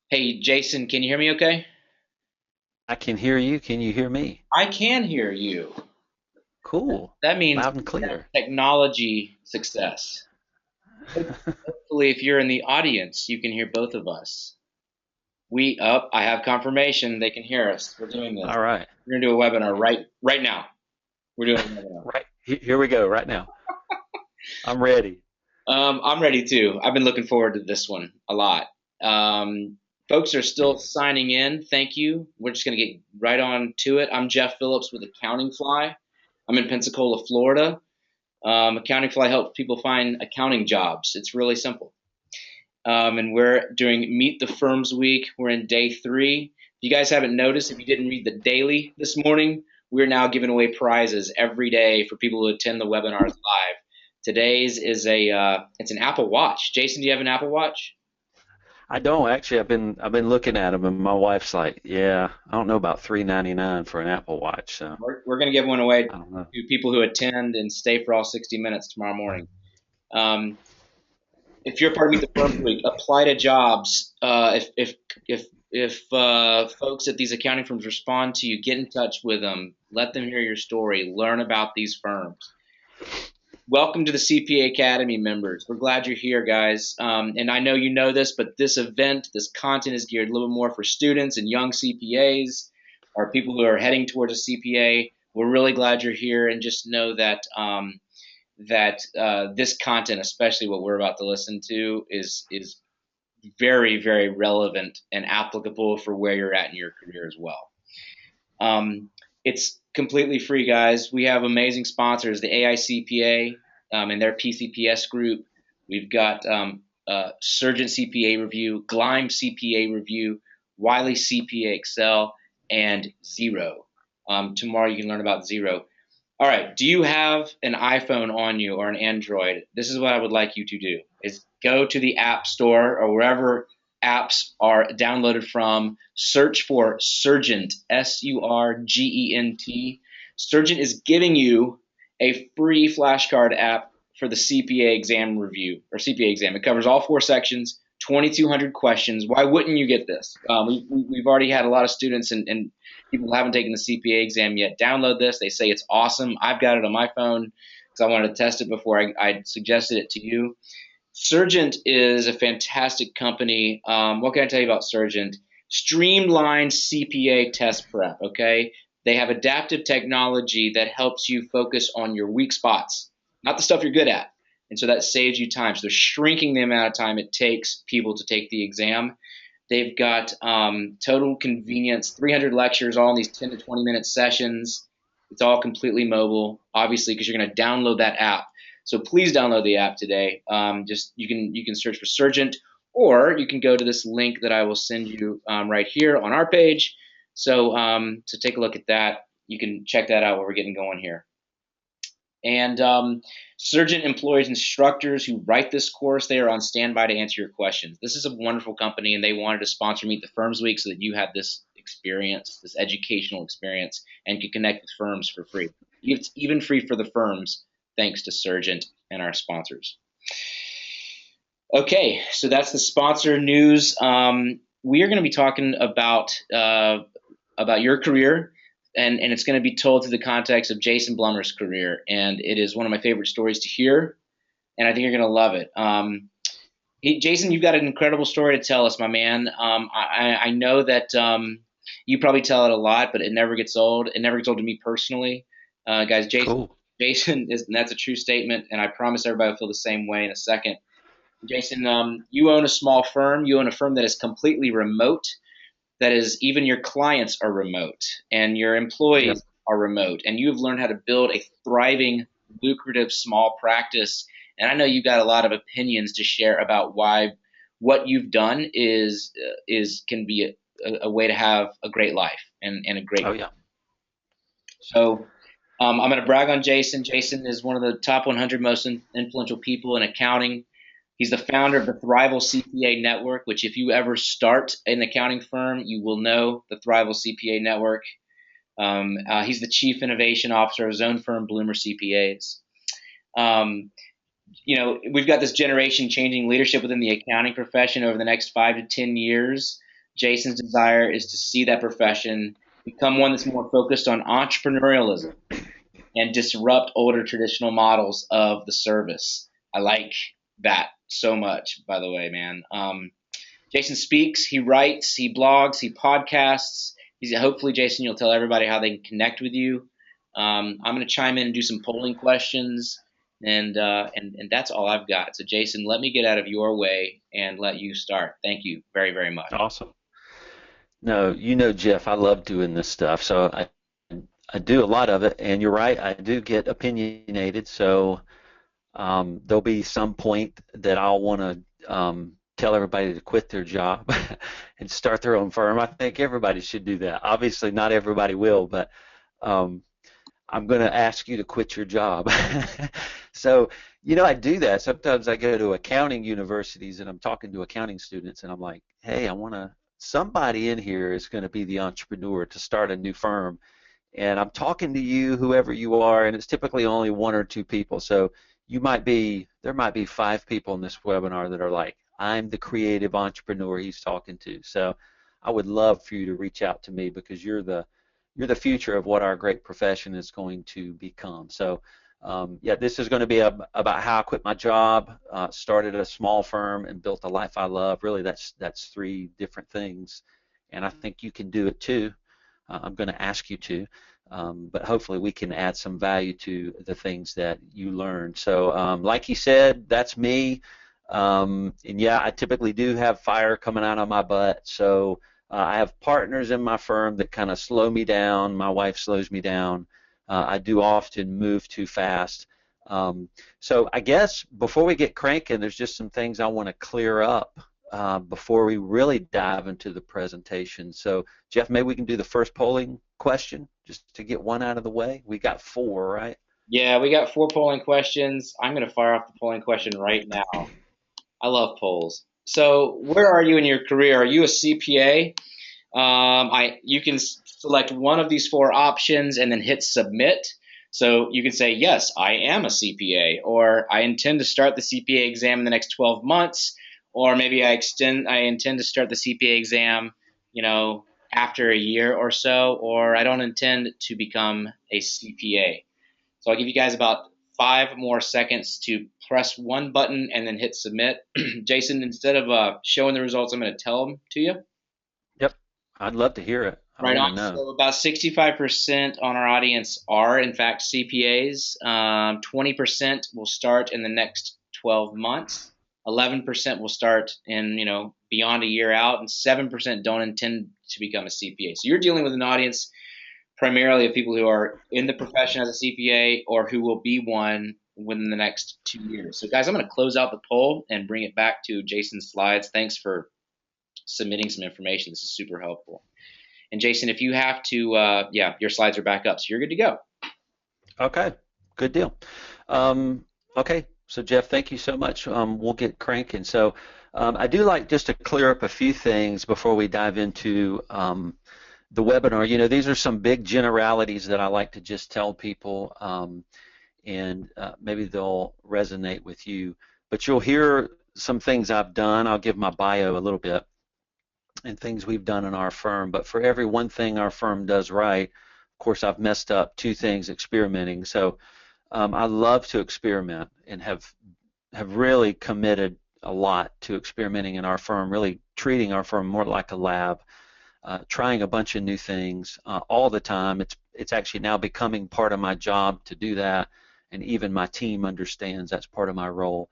Hey, Jason, can you hear me okay? I can hear you. Can you hear me? I can hear you. Cool. That means Loud and clear. technology success. Hopefully, if you're in the audience, you can hear both of us. I have confirmation they can hear us. We're doing this. All right. We're gonna do a webinar right now. We're doing a webinar. Right. Here we go right now. I'm ready. I'm ready too. I've been looking forward to this one a lot. Folks are still signing in. Thank you. We're just gonna get right on to it. I'm Jeff Phillips with Accountingfly. I'm in Pensacola, Florida. Accountingfly helps people find accounting jobs. It's really simple. And we're doing Meet the Firms Week. We're in day 3. If you guys haven't noticed, if you didn't read the daily this morning, we're now giving away prizes every day for people who attend the webinars live. Today's is it's an Apple Watch. Jason, do you have an Apple Watch? I don't actually. I've been looking at them, and my wife's like, "Yeah, I don't know about 3.99 for an Apple Watch." So We're going to give one away I don't know. to people who attend and stay for all 60 minutes tomorrow morning. Um, if you're part of Meet the Firms Week, apply to jobs. If folks at these accounting firms respond to you, get in touch with them. Let them hear your story. Learn about these firms. Welcome to the CPA Academy members. We're glad you're here, guys. And I know you know this, but this event, this content is geared a little bit more for students and young CPAs or people who are heading towards a CPA. We're really glad you're here, and just know that this content, especially what we're about to listen to, is very, very relevant and applicable for where you're at in your career as well. It's completely free, guys. We have amazing sponsors, the AICPA and their PCPS group. We've got Surgeon CPA Review, Gleim CPA Review, Wiley CPA Excel, and Zero. Tomorrow you can learn about Zero. All right. Do you have an iPhone on you or an Android? This is what I would like you to do: is go to the App Store or wherever apps are downloaded from. Search for Surgent, Surgent. Surgent is giving you a free flashcard app for the CPA exam review or CPA exam. It covers all 4 sections, 2,200 questions. Why wouldn't you get this? We've already had a lot of students and people who haven't taken the CPA exam yet download this. They say it's awesome. I've got it on my phone because I wanted to test it before I suggested it to you. Surgent is a fantastic company. What can I tell you about Surgent? Streamlined CPA test prep, okay? They have adaptive technology that helps you focus on your weak spots, not the stuff you're good at. And so that saves you time. So they're shrinking the amount of time it takes people to take the exam. They've got total convenience, 300 lectures, all in these 10 to 20-minute sessions. It's all completely mobile, obviously, because you're going to download that app. So please download the app today. Just you can search for Surgent, or you can go to this link that I will send you right here on our page. So take a look at that. You can check that out while we're getting going here. And Surgeon employs instructors who write this course. They are on standby to answer your questions. This is a wonderful company, and they wanted to sponsor Meet the Firms Week so that you have this experience, this educational experience, and can connect with firms for free. It's even free for the firms, thanks to Surgeon and our sponsors. Okay, so that's the sponsor news. We are going to be talking about your career, and it's going to be told through the context of Jason Blumer's career, and it is one of my favorite stories to hear, and I think you're going to love it. Jason, you've got an incredible story to tell us, my man. I know that you probably tell it a lot, but it never gets old. It never gets old to me personally, guys. Cool. Jason is, and that's a true statement, and I promise everybody will feel the same way in a second. Jason, you own a small firm. You own a firm that is completely remote. That is, even your clients are remote and your Yep. employees are remote, and you've learned how to build a thriving, lucrative small practice. And I know you've got a lot of opinions to share about why what you've done is can be a way to have a great life and a great. Oh yeah. So I'm going to brag on Jason. Jason is one of the top 100 most influential people in accounting. He's the founder of the Thrival CPA Network, which, if you ever start an accounting firm, you will know the Thrival CPA Network. He's the chief innovation officer of his own firm, Blumer CPAs. Um, we've got this generation changing leadership within the accounting profession over the next 5 to 10 years. Jason's desire is to see that profession become one that's more focused on entrepreneurialism and disrupt older traditional models of the service. I like that so much, by the way, man. Jason speaks, he writes, he blogs, he podcasts. Hopefully, Jason, you'll tell everybody how they can connect with you. I'm going to chime in and do some polling questions, and that's all I've got. So, Jason, let me get out of your way and let you start. Thank you very, very much. Awesome. No, Jeff, I love doing this stuff. So I do a lot of it, and you're right, I do get opinionated. So there'll be some point that I'll want to tell everybody to quit their job and start their own firm. I think everybody should do that. Obviously, not everybody will, but um, I'm going to ask you to quit your job. So, I do that. Sometimes I go to accounting universities and I'm talking to accounting students and I'm like, hey, somebody in here is going to be the entrepreneur to start a new firm. And I'm talking to you, whoever you are, and it's typically only one or two people. So there might be five people in this webinar that are like, I'm the creative entrepreneur he's talking to. So I would love for you to reach out to me because you're the future of what our great profession is going to become. So, yeah, this is going to be about how I quit my job, started a small firm, and built a life I love. Really, that's three different things, and I think you can do it too. I'm going to ask you to, but hopefully we can add some value to the things that you learned. So, like you said, that's me. And yeah, I typically do have fire coming out of my butt. So I have partners in my firm that kind of slow me down. My wife slows me down. I do often move too fast. So I guess before we get cranking, there's just some things I want to clear up before we really dive into the presentation. So Jeff, maybe we can do the first polling question just to get one out of the way. We got four, right? Yeah, we got 4 polling questions. I'm going to fire off the polling question right now. I love polls. So, where are you in your career? Are you a CPA? You can select one of these 4 options and then hit submit. So you can say, yes, I am a CPA, or I intend to start the CPA exam in the next 12 months, or maybe I intend to start the CPA exam, after a year or so, or I don't intend to become a CPA. So I'll give you guys about 5 more seconds to press one button and then hit submit. Jason, instead of showing the results, I'm going to tell them to you. Yep, I'd love to hear it. I Right want on. to know. So about 65% on our audience are, in fact, CPAs. 20% will start in the next 12 months. 11% will start in, beyond a year out, and 7% don't intend to become a CPA. So you're dealing with an audience primarily of people who are in the profession as a CPA or who will be one within the next 2 years. So, guys, I'm going to close out the poll and bring it back to Jason's slides. Thanks for submitting some information. This is super helpful. And Jason, if you have to, your slides are back up, so you're good to go. Okay, good deal. Okay, so Jeff, thank you so much. We'll get cranking. So I do like just to clear up a few things before we dive into the webinar. These are some big generalities that I like to just tell people, and maybe they'll resonate with you. But you'll hear some things I've done. I'll give my bio a little bit and things we've done in our firm. But for every one thing our firm does right, of course, I've messed up 2 things experimenting. So I love to experiment and have really committed a lot to experimenting in our firm, really treating our firm more like a lab. Trying a bunch of new things all the time. It's actually now becoming part of my job to do that, and even my team understands that's part of my role.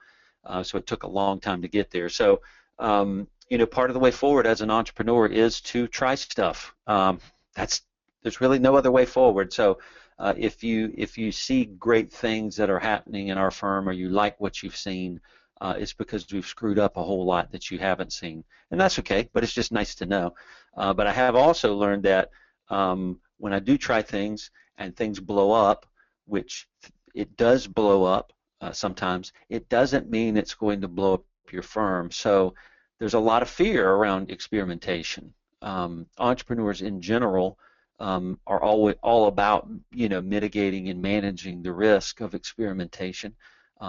So it took a long time to get there. So part of the way forward as an entrepreneur is to try stuff. There's really no other way forward. So if you see great things that are happening in our firm, or you like what you've seen, it's because we've screwed up a whole lot that you haven't seen, and that's okay. But it's just nice to know. But I have also learned that when I do try things and things blow up, which it does blow up sometimes, it doesn't mean it's going to blow up your firm. So there's a lot of fear around experimentation. Entrepreneurs in general are all about mitigating and managing the risk of experimentation.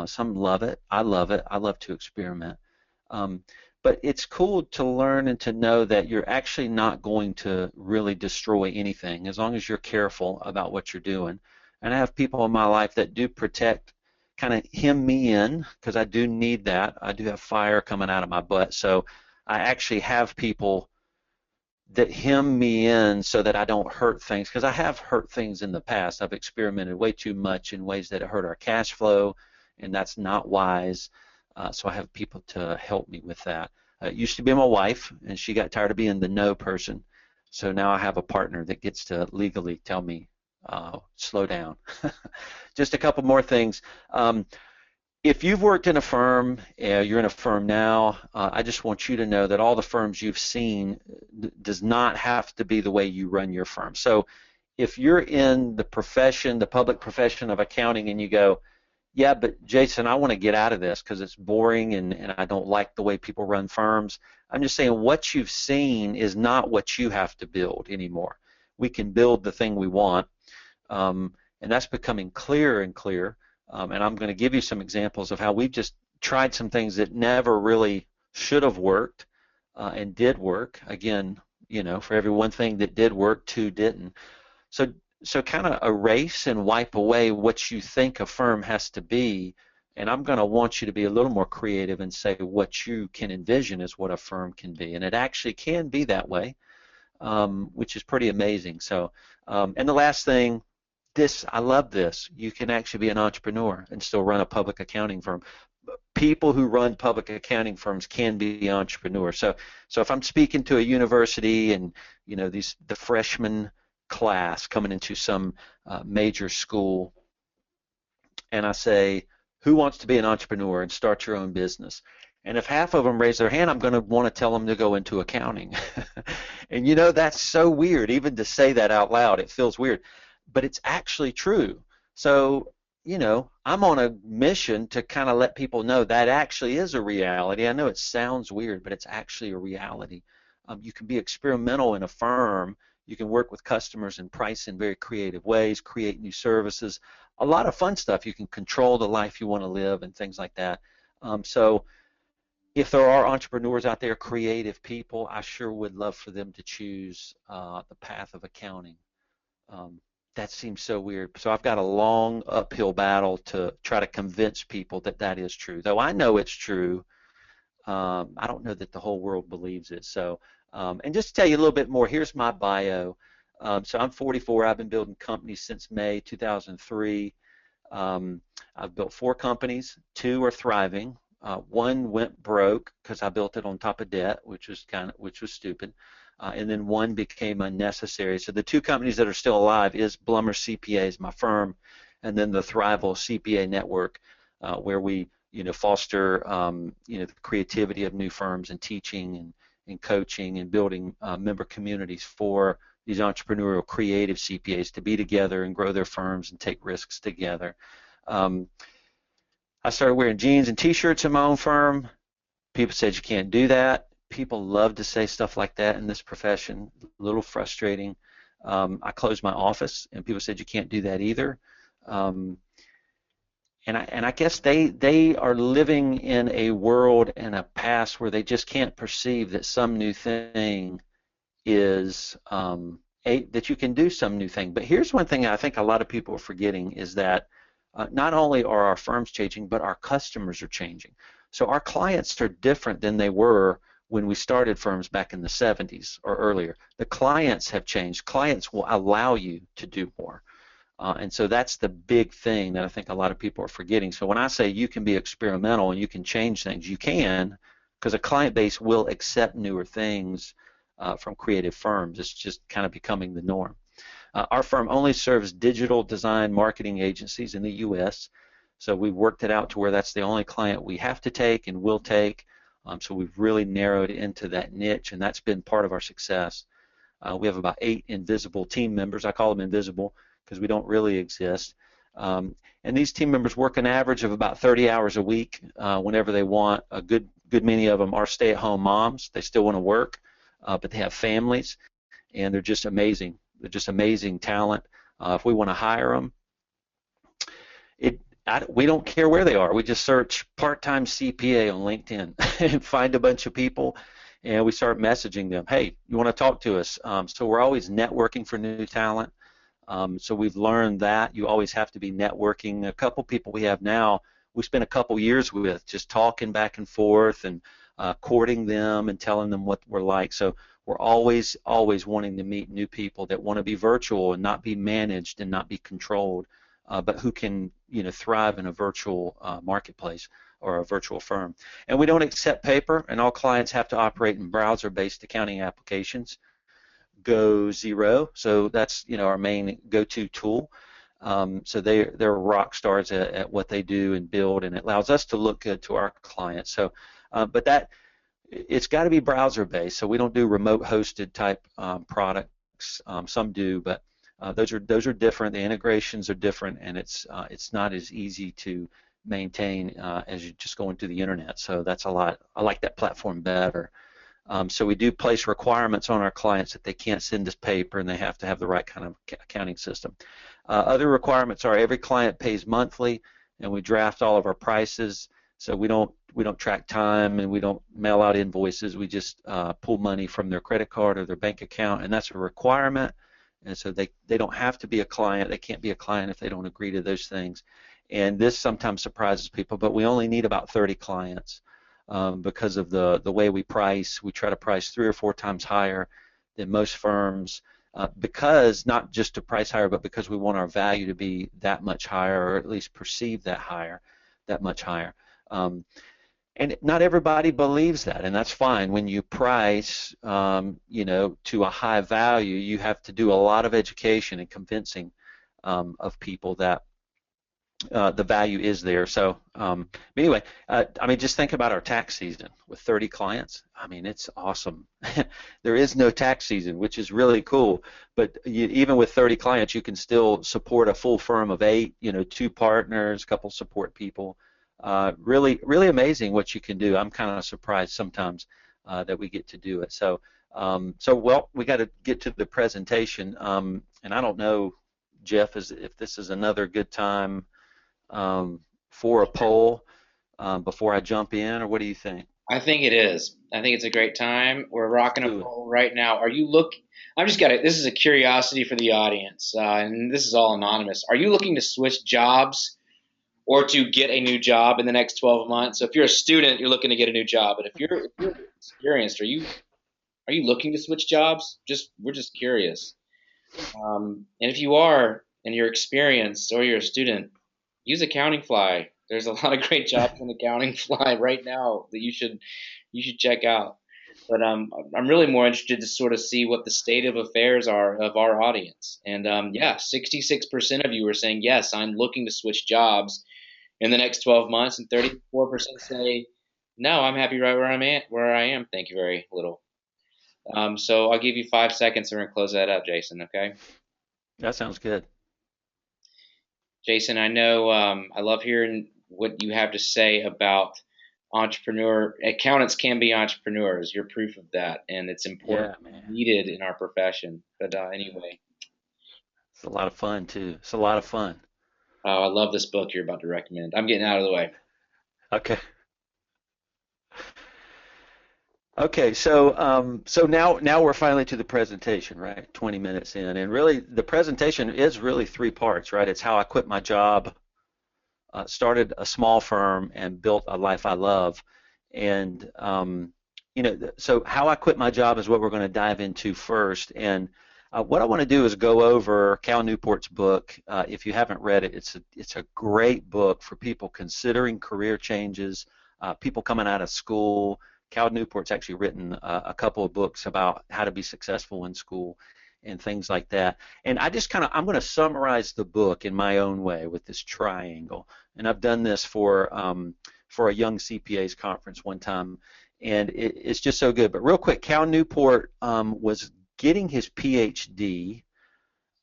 Some love it. I love it. I love to experiment. but it's cool to learn and to know that you're actually not going to really destroy anything as long as you're careful about what you're doing. And I have people in my life that do protect, kind of hem me in, because I do need that. I do have fire coming out of my butt. So I actually have people that hem me in so that I don't hurt things, because I have hurt things in the past. I've experimented way too much in ways that hurt our cash flow, and that's not wise. So I have people to help me with that. It used to be my wife, and she got tired of being the no person. So now I have a partner that gets to legally tell me, slow down. Just a couple more things. If you've worked in a firm, you're in a firm now, I just want you to know that all the firms you've seen does not have to be the way you run your firm. So if you're in the profession, the public profession of accounting, and you go, yeah, but Jason, I want to get out of this because it's boring and I don't like the way people run firms. I'm just saying what you've seen is not what you have to build anymore. We can build the thing we want, and that's becoming clearer and clearer. And I'm going to give you some examples of how we've just tried some things that never really should have worked and did work. Again, for every one thing that did work, two didn't. So kind of erase and wipe away what you think a firm has to be, and I'm going to want you to be a little more creative and say what you can envision is what a firm can be, and it actually can be that way, which is pretty amazing. So, and the last thing, I love this. You can actually be an entrepreneur and still run a public accounting firm. People who run public accounting firms can be entrepreneurs. So if I'm speaking to a university and the freshman class coming into some major school, and I say, who wants to be an entrepreneur and start your own business? And if half of them raise their hand, I'm going to want to tell them to go into accounting. And that's so weird, even to say that out loud. It feels weird, but it's actually true. So I'm on a mission to kind of let people know that actually is a reality. I know it sounds weird, but it's actually a reality. You can be experimental in a firm. You can work with customers and price in very creative ways, create new services, a lot of fun stuff. You can control the life you want to live and things like that. So if there are entrepreneurs out there, creative people, I sure would love for them to choose the path of accounting. That seems so weird. So I've got a long uphill battle to try to convince people that that is true. Though I know it's true, I don't know that the whole world believes it. So, and just to tell you a little bit more, here's my bio. So I'm 44. I've been building companies since May 2003. I've built 4 companies. 2 are thriving. One went broke because I built it on top of debt, which was stupid. And then 1 became unnecessary. So the 2 companies that are still alive is Blumer CPAs, my firm, and then the Thrival CPA network, where we foster the creativity of new firms and teaching and coaching and building member communities for these entrepreneurial creative CPAs to be together and grow their firms and take risks together. I started wearing jeans and t-shirts in my own firm. People said you can't do that. People love to say stuff like that in this profession. A little frustrating. I closed my office, and people said you can't do that either. And I guess they are living in a world and a past where they just can't perceive that some new thing is that you can do some new thing. But here's one thing I think a lot of people are forgetting is that not only are our firms changing, but our customers are changing. So our clients are different than they were when we started firms back in the 70s or earlier. The clients have changed. Clients will allow you to do more. And so that's the big thing that I think a lot of people are forgetting. So when I say you can be experimental and you can change things, you can, because a client base will accept newer things from creative firms. It's just kind of becoming the norm. Our firm only serves digital design marketing agencies in the U.S., so we've worked it out to where that's the only client we have to take and will take. So we've really narrowed into that niche, and that's been part of our success. We have about 8 invisible team members. I call them invisible because we don't really exist. And these team members work an average of about 30 hours a week whenever they want. A good many of them are stay-at-home moms. They still want to work, but they have families, and they're just amazing. They're just amazing talent. If we want to hire them, we don't care where they are. We just search part-time CPA on LinkedIn and find a bunch of people, and we start messaging them. Hey, you want to talk to us? So we're always networking for new talent. So we've learned that you always have to be networking. A couple people we have now, we spent a couple years with just talking back and forth and courting them and telling them what we're like. So we're always wanting to meet new people that want to be virtual and not be managed and not be controlled, but who can thrive in a virtual marketplace or a virtual firm. And we don't accept paper, and all clients have to operate in browser-based accounting applications. Go Zero, so that's our main go-to tool. So they're rock stars at what they do and build, and it allows us to look good to our clients. So, but it's got to be browser-based. So we don't do remote hosted type products. Some do, but those are different. The integrations are different, and it's not as easy to maintain as you just going to the internet. So that's a lot. I like that platform better. So we do place requirements on our clients that they can't send us paper, and they have to have the right kind of accounting system. Other requirements are every client pays monthly, and we draft all of our prices. So we don't track time, and we don't mail out invoices. We just pull money from their credit card or their bank account, and that's a requirement. And so they don't have to be a client. They can't be a client if they don't agree to those things. And this sometimes surprises people, but we only need about 30 clients. Because of the way we price. We try to price 3 or 4 times higher than most firms, because not just to price higher, but because we want our value to be that much higher, or at least perceive that much higher. And not everybody believes that, and that's fine. When you price, to a high value, you have to do a lot of education and convincing of people that the value is there. So anyway, just think about our tax season with 30 clients. It's awesome. There is no tax season, which is really cool. But even with 30 clients, you can still support a full firm of 8, 2 partners, a couple support people. Really, really amazing what you can do. I'm kind of surprised sometimes that we get to do it. So, well, we got to get to the presentation. And I don't know, Jeff, if this is another good time for a poll before I jump in, or what do you think? I think it is. I think it's a great time. We're rocking a Do it. poll right now. Are you look? I'm just got it. This is a curiosity for the audience, and this is all anonymous. Are you looking to switch jobs or to get a new job in the next 12 months? So if you're a student, you're looking to get a new job. But if you're experienced, are you looking to switch jobs? We're just curious. And if you are and you're experienced or you're a student, use Accountingfly. There's a lot of great jobs in Accountingfly right now that you should check out. But I'm really more interested to sort of see what the state of affairs are of our audience. And yeah, 66% of you are saying yes, I'm looking to switch jobs in the next 12 months, and 34% say no, I'm happy right where I'm at, where I am. Thank you very little. So I'll give you 5 seconds and we're gonna close that up, Jason. Okay. That sounds good. Jason, I know I love hearing what you have to say about entrepreneur accountants can be entrepreneurs. You're proof of that, and it's important, Yeah, man. needed in our profession. But anyway, It's a lot of fun too. It's a lot of fun. I love this book you're about to recommend. I'm getting out of the way. Okay. Okay, so now we're finally to the presentation, right? 20 minutes in, and really the presentation is really 3 parts, right? It's how I quit my job, started a small firm, and built a life I love. And so how I quit my job is what we're going to dive into first. And what I want to do is go over Cal Newport's book. If you haven't read it, it's a great book for people considering career changes, people coming out of school. Cal Newport's actually written a couple of books about how to be successful in school and things like that. And I'm going to summarize the book in my own way with this triangle. And I've done this for a young CPAs conference one time, and it's just so good. But real quick, Cal Newport was getting his PhD,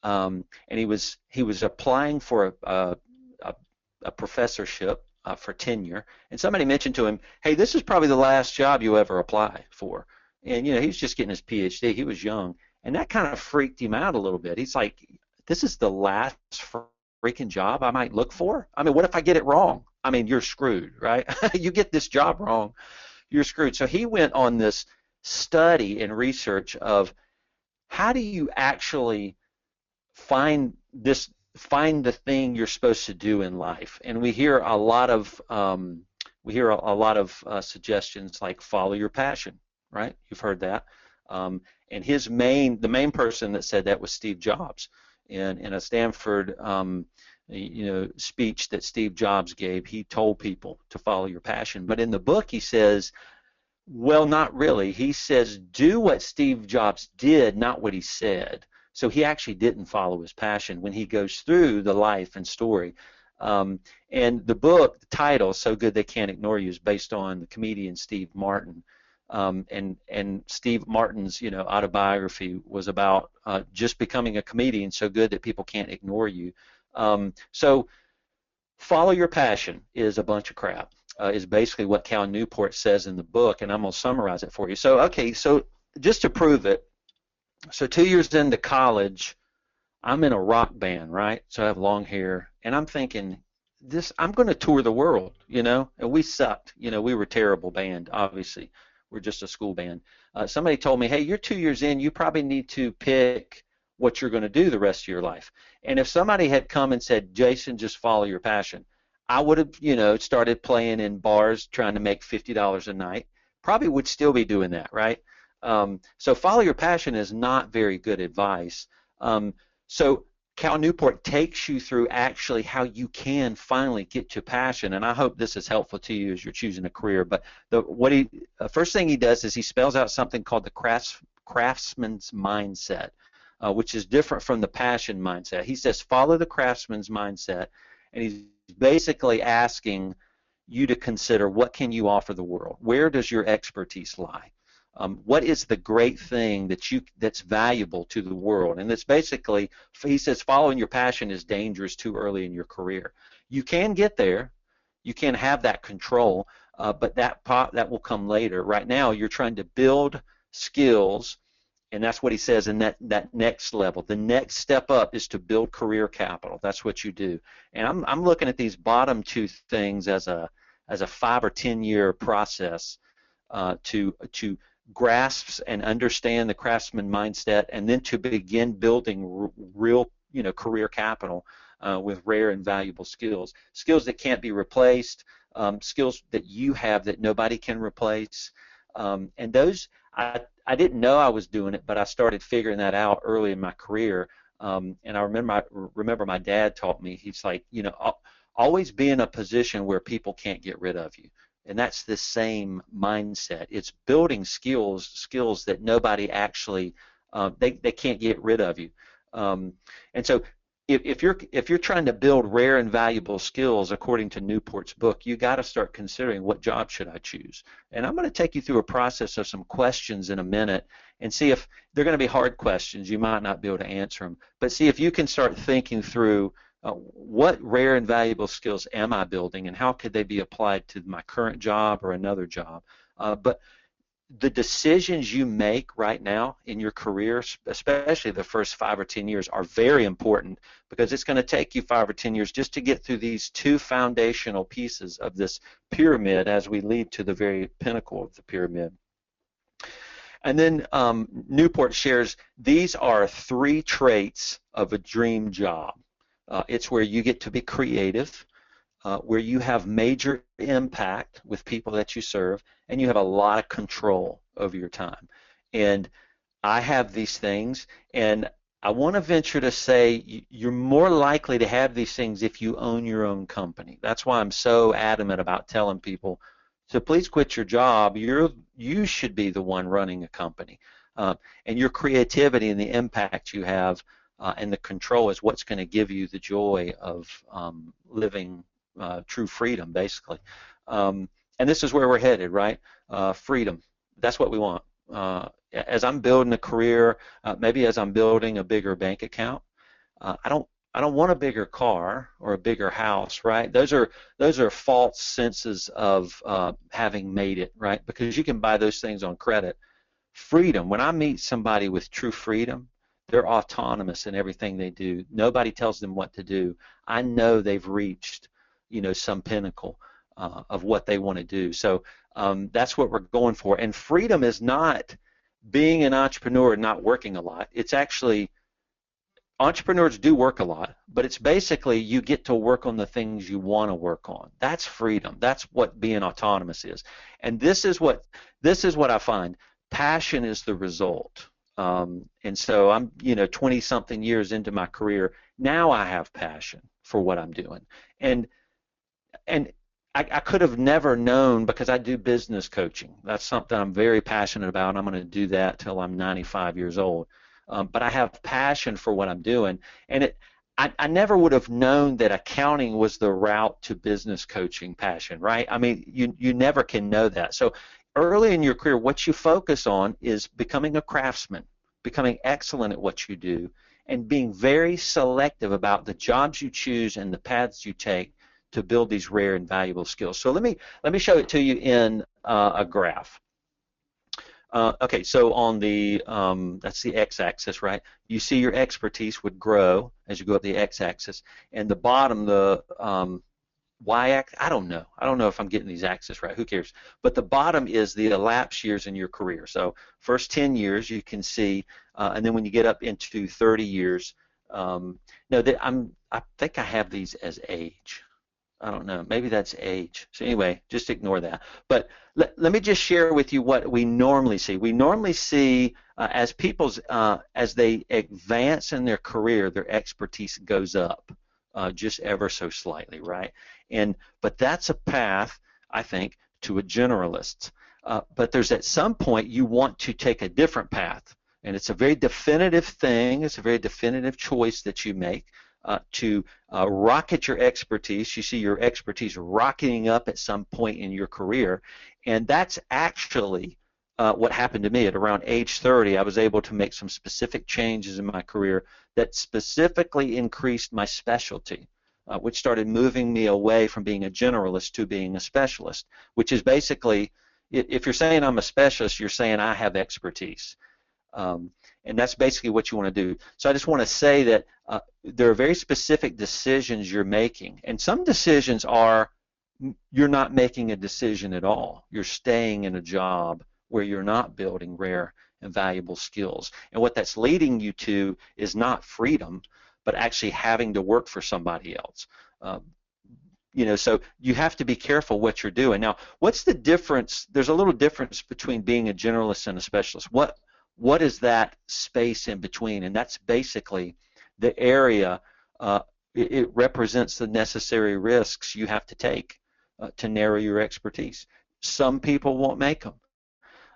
and he was applying for a professorship for tenure, and somebody mentioned to him, hey, this is probably the last job you ever apply for. And he was just getting his PhD. He was young, and that kind of freaked him out a little bit. He's like, this is the last freaking job I might look for? I mean, what if I get it wrong? I mean, you're screwed, right? You get this job wrong, you're screwed. So he went on this study and research of how do you actually find the thing you're supposed to do in life. And we hear a lot of suggestions like follow your passion, right? You've heard that. And the main person that said that was Steve Jobs. In a Stanford speech that Steve Jobs gave, he told people to follow your passion. But in the book he says, well, not really. He says do what Steve Jobs did, not what he said. So he actually didn't follow his passion when he goes through the life and story. And the book, the title, So Good They Can't Ignore You, is based on the comedian Steve Martin. And Steve Martin's autobiography was about just becoming a comedian so good that people can't ignore you. So follow your passion is a bunch of crap, is basically what Cal Newport says in the book, and I'm going to summarize it for you. So, okay, so just to prove it, so 2 years into college, I'm in a rock band, right? So I have long hair, and I'm thinking, I'm going to tour the world, and we sucked. We were a terrible band, obviously. We're just a school band. Somebody told me, hey, you're 2 years in, you probably need to pick what you're going to do the rest of your life. And if somebody had come and said, Jason, just follow your passion, I would have, started playing in bars trying to make $50 a night. Probably would still be doing that, right? So follow your passion is not very good advice. So Cal Newport takes you through actually how you can finally get to passion, and I hope this is helpful to you as you're choosing a career. But first thing he does is he spells out something called the craftsman's mindset, which is different from the passion mindset. He says follow the craftsman's mindset, and he's basically asking you to consider what can you offer the world? Where does your expertise lie? What is the great thing that's valuable to the world? And it's basically, he says, following your passion is dangerous too early in your career. You can get there, you can have that control, but that will come later. Right now, you're trying to build skills, and that's what he says in that next level. The next step up is to build career capital. That's what you do. And I'm looking at these bottom two things as a 5 or 10 year process to grasp and understand the craftsman mindset, and then to begin building real career capital with rare and valuable skills that can't be replaced, skills that you have that nobody can replace, and those I didn't know I was doing it, but I started figuring that out early in my career. And I remember my dad taught me, he's like, always be in a position where people can't get rid of you. And that's the same mindset. It's building skills that nobody actually they can't get rid of you. And so if you're trying to build rare and valuable skills, according to Newport's book, you got to start considering what job should I choose. And I'm going to take you through a process of some questions in a minute and see if they're going to be hard questions. You might not be able to answer them, but see if you can start thinking through what rare and valuable skills am I building, and how could they be applied to my current job or another job. But the decisions you make right now in your career, especially the first 5 or 10 years, are very important, because it's going to take you 5 or 10 years just to get through these two foundational pieces of this pyramid as we lead to the very pinnacle of the pyramid. And then Newport shares these are 3 traits of a dream job. It's where you get to be creative, where you have major impact with people that you serve, and you have a lot of control over your time. And I have these things, and I want to venture to say you're more likely to have these things if you own your own company. That's why I'm so adamant about telling people, so please quit your job. You should be the one running a company. And your creativity and the impact you have and the control is what's going to give you the joy of living true freedom, basically. And this is where we're headed, right? Freedom. That's what we want. As I'm building a career, maybe as I'm building a bigger bank account, I don't want a bigger car or a bigger house, right? Those are false senses of having made it, right? Because you can buy those things on credit. Freedom. When I meet somebody with true freedom, They're autonomous in everything they do. Nobody tells them what to do. I know they've reached, some pinnacle of what they want to do. So that's what we're going for. And freedom is not being an entrepreneur and not working a lot. It's actually, entrepreneurs do work a lot, but it's basically you get to work on the things you want to work on. That's freedom. That's what being autonomous is. And this is what I find. Passion is the result. And so I'm, 20 something years into my career. Now I have passion for what I'm doing. And I could have never known, because I do business coaching. That's something I'm very passionate about. I'm going to do that till I'm 95 years old. But I have passion for what I'm doing, and I never would have known that accounting was the route to business coaching passion, right? I mean, you never can know that. So early in your career, what you focus on is becoming a craftsman, becoming excellent at what you do, and being very selective about the jobs you choose and the paths you take to build these rare and valuable skills. So let me show it to you in a graph. Okay, so on the that's the x-axis, right? You see your expertise would grow as you go up the x-axis, and the bottom, the y-axis, I don't know if I'm getting these axes right. Who cares? But the bottom is the elapsed years in your career. So first 10 years you can see, and then when you get up into 30 years, no, I think I have these as age. I don't know. Maybe that's age. So anyway, just ignore that. But let me just share with you what we normally see. We normally see as as they advance in their career, their expertise goes up just ever so slightly, right? But that's a path, I think, to a generalist. But there's at some point you want to take a different path, and it's a very definitive thing. It's a very definitive choice that you make. To rocket your expertise. You see your expertise rocketing up at some point in your career, and that's actually what happened to me. At around age 30, I was able to make some specific changes in my career that specifically increased my specialty, which started moving me away from being a generalist to being a specialist, which is basically, if you're saying I'm a specialist, you're saying I have expertise. And that's basically what you want to do. So I just want to say that there are very specific decisions you're making. And some decisions are you're not making a decision at all. You're staying in a job where you're not building rare and valuable skills. And what that's leading you to is not freedom, but actually having to work for somebody else. So you have to be careful what you're doing. Now, what's the difference? There's a little difference between being a generalist and a specialist. What is that space in between? And that's basically the area. It represents the necessary risks you have to take to narrow your expertise. Some people won't make them.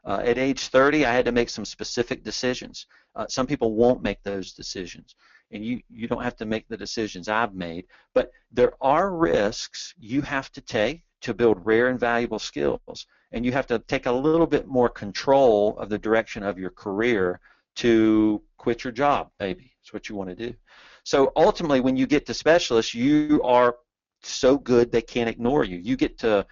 At age 30, I had to make some specific decisions. Some people won't make those decisions, and you don't have to make the decisions I've made, but there are risks you have to take to build rare and valuable skills, and you have to take a little bit more control of the direction of your career to quit your job, maybe. That's what you want to do. So ultimately, when you get to specialists, you are so good they can't ignore you. You get to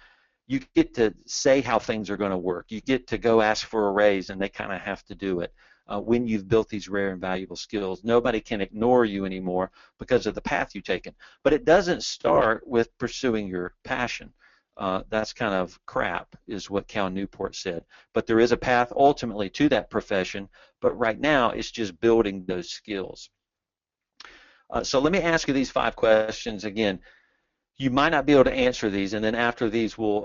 say how things are going to work. You get to go ask for a raise, and they kind of have to do it. When you've built these rare and valuable skills, nobody can ignore you anymore because of the path you've taken. But it doesn't start with pursuing your passion. That's kind of crap, is what Cal Newport said. But there is a path ultimately to that profession, but right now it's just building those skills. So let me ask you these 5 questions again. You might not be able to answer these, and then after these we'll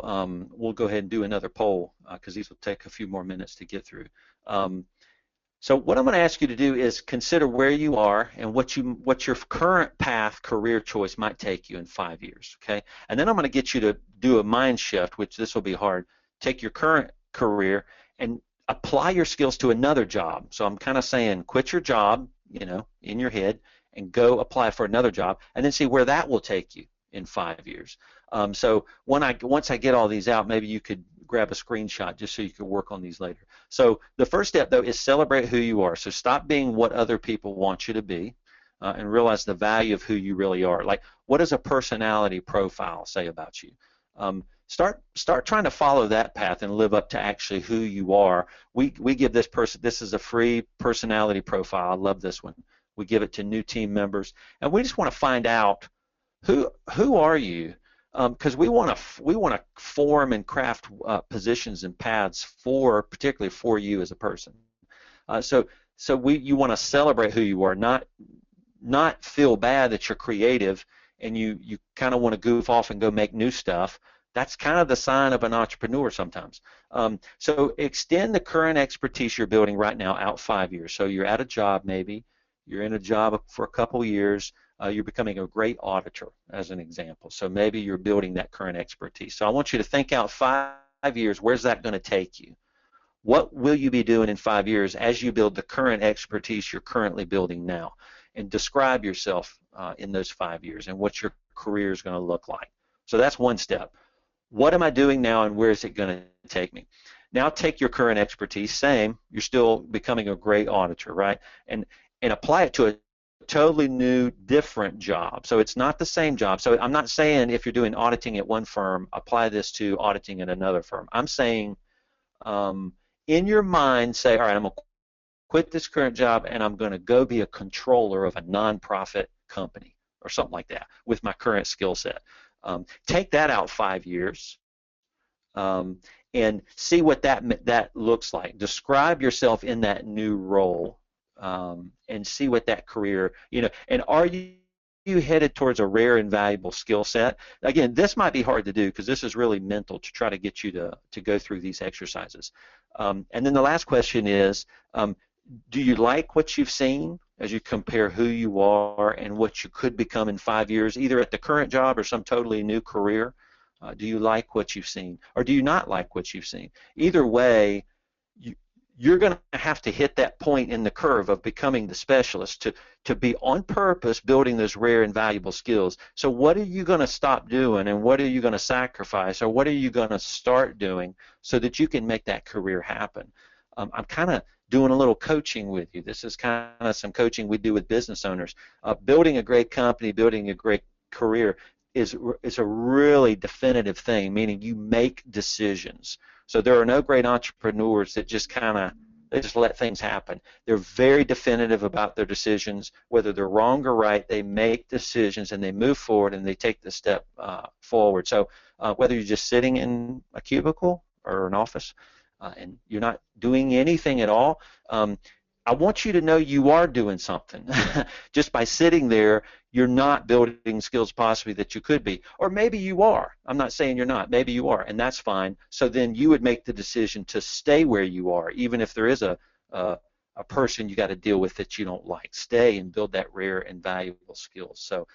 go ahead and do another poll because these will take a few more minutes to get through. So what I'm going to ask you to do is consider where you are and what your current path, career choice might take you in 5 years, okay? And then I'm going to get you to do a mind shift, which this will be hard. Take your current career and apply your skills to another job. So I'm kind of saying quit your job, in your head, and go apply for another job, and then see where that will take you in 5 years. So once I get all these out, maybe you could grab a screenshot just so you can work on these later. So the first step, though, is celebrate who you are. So stop being what other people want you to be and realize the value of who you really are. Like, what does a personality profile say about you? start trying to follow that path and live up to actually who you are. We give this person, this is a free personality profile. I love this one. We give it to new team members, and we just want to find out who are you, because we want to form and craft positions and paths particularly for you as a person. So you want to celebrate who you are, not feel bad that you're creative and you kind of want to goof off and go make new stuff. That's kind of the sign of an entrepreneur sometimes. So extend the current expertise you're building right now out 5 years. So you're at a job, maybe you're in a job for a couple years. You're becoming a great auditor, as an example. So maybe you're building that current expertise. So I want you to think out 5 years. Where's that going to take you? What will you be doing in 5 years as you build the current expertise you're currently building now? And describe yourself in those 5 years and what your career is going to look like. So that's one step. What am I doing now, and where is it going to take me? Now take your current expertise, same, you're still becoming a great auditor, right? And apply it to a totally new, different job. So it's not the same job. So I'm not saying if you're doing auditing at one firm, apply this to auditing at another firm. I'm saying in your mind, say, all right, I'm going to quit this current job and I'm going to go be a controller of a nonprofit company or something like that with my current skill set. Take that out 5 years and see what that looks like. Describe yourself in that new role and see what that career, and are you headed towards a rare and valuable skill set? Again, this might be hard to do because this is really mental to try to get you to go through these exercises. And then the last question is, do you like what you've seen as you compare who you are and what you could become in 5 years, either at the current job or some totally new career? Do you like what you've seen, or do you not like what you've seen? Either way, you're going to have to hit that point in the curve of becoming the specialist to be on purpose building those rare and valuable skills. So what are you going to stop doing, and what are you going to sacrifice, or what are you going to start doing so that you can make that career happen? I'm kind of doing a little coaching with you. This is kind of some coaching we do with business owners. Building a great company, building a great career is a really definitive thing, meaning you make decisions. So there are no great entrepreneurs that just they just let things happen. They're very definitive about their decisions, whether they're wrong or right. They make decisions and they move forward and they take the step forward. So whether you're just sitting in a cubicle or an office and you're not doing anything at all, I want you to know you are doing something. Just by sitting there, you're not building skills possibly that you could be. Or maybe you are. I'm not saying you're not. Maybe you are, and that's fine. So then you would make the decision to stay where you are, even if there is a person you got to deal with that you don't like. Stay and build that rare and valuable skills. So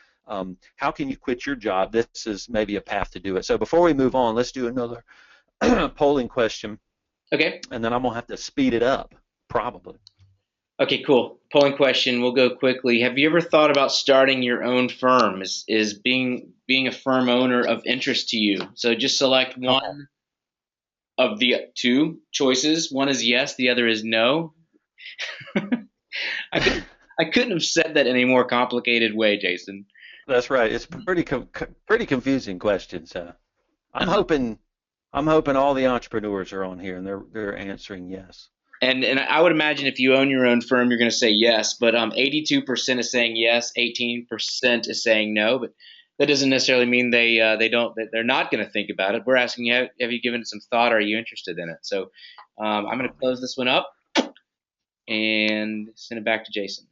how can you quit your job? This is maybe a path to do it. So before we move on, let's do another polling question. Okay. And then I'm going to have to speed it up, probably. Okay, cool. Polling question. We'll go quickly. Have you ever thought about starting your own firm? Is being a firm owner of interest to you? So just select one of the two choices. One is yes, the other is no. I couldn't have said that in a more complicated way, Jason. That's right. It's pretty confusing question. So I'm hoping all the entrepreneurs are on here and they're answering yes. And I would imagine if you own your own firm, you're going to say yes. But 82% is saying yes, 18% is saying no. But that doesn't necessarily mean they're not going to think about it. We're asking you, have you given it some thought? Are you interested in it? So I'm going to close this one up and send it back to Jason.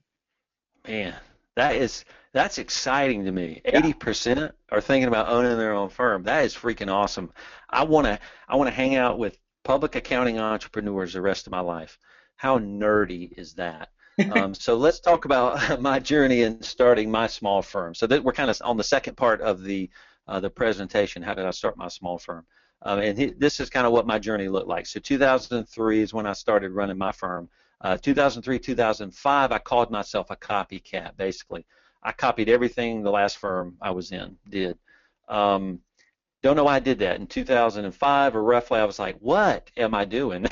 Man, that's exciting to me. 80% are thinking about owning their own firm. That is freaking awesome. I want to hang out with public accounting entrepreneurs the rest of my life. How nerdy is that? So let's talk about my journey in starting my small firm. So that we're kind of on the second part of the presentation. How did I start my small firm? This is kind of what my journey looked like. So 2003 is when I started running my firm. 2003, 2005, I called myself a copycat, basically. I copied everything the last firm I was in did. Don't know why I did that. In 2005 or roughly, I was like, what am I doing?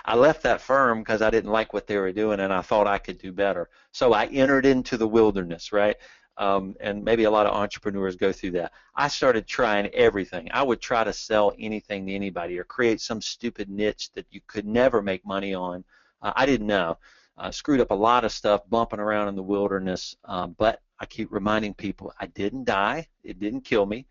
I left that firm because I didn't like what they were doing and I thought I could do better. So I entered into the wilderness, right? And maybe a lot of entrepreneurs go through that. I started trying everything. I would try to sell anything to anybody or create some stupid niche that you could never make money on. I didn't know. Screwed up a lot of stuff, bumping around in the wilderness, but I keep reminding people I didn't die. It didn't kill me.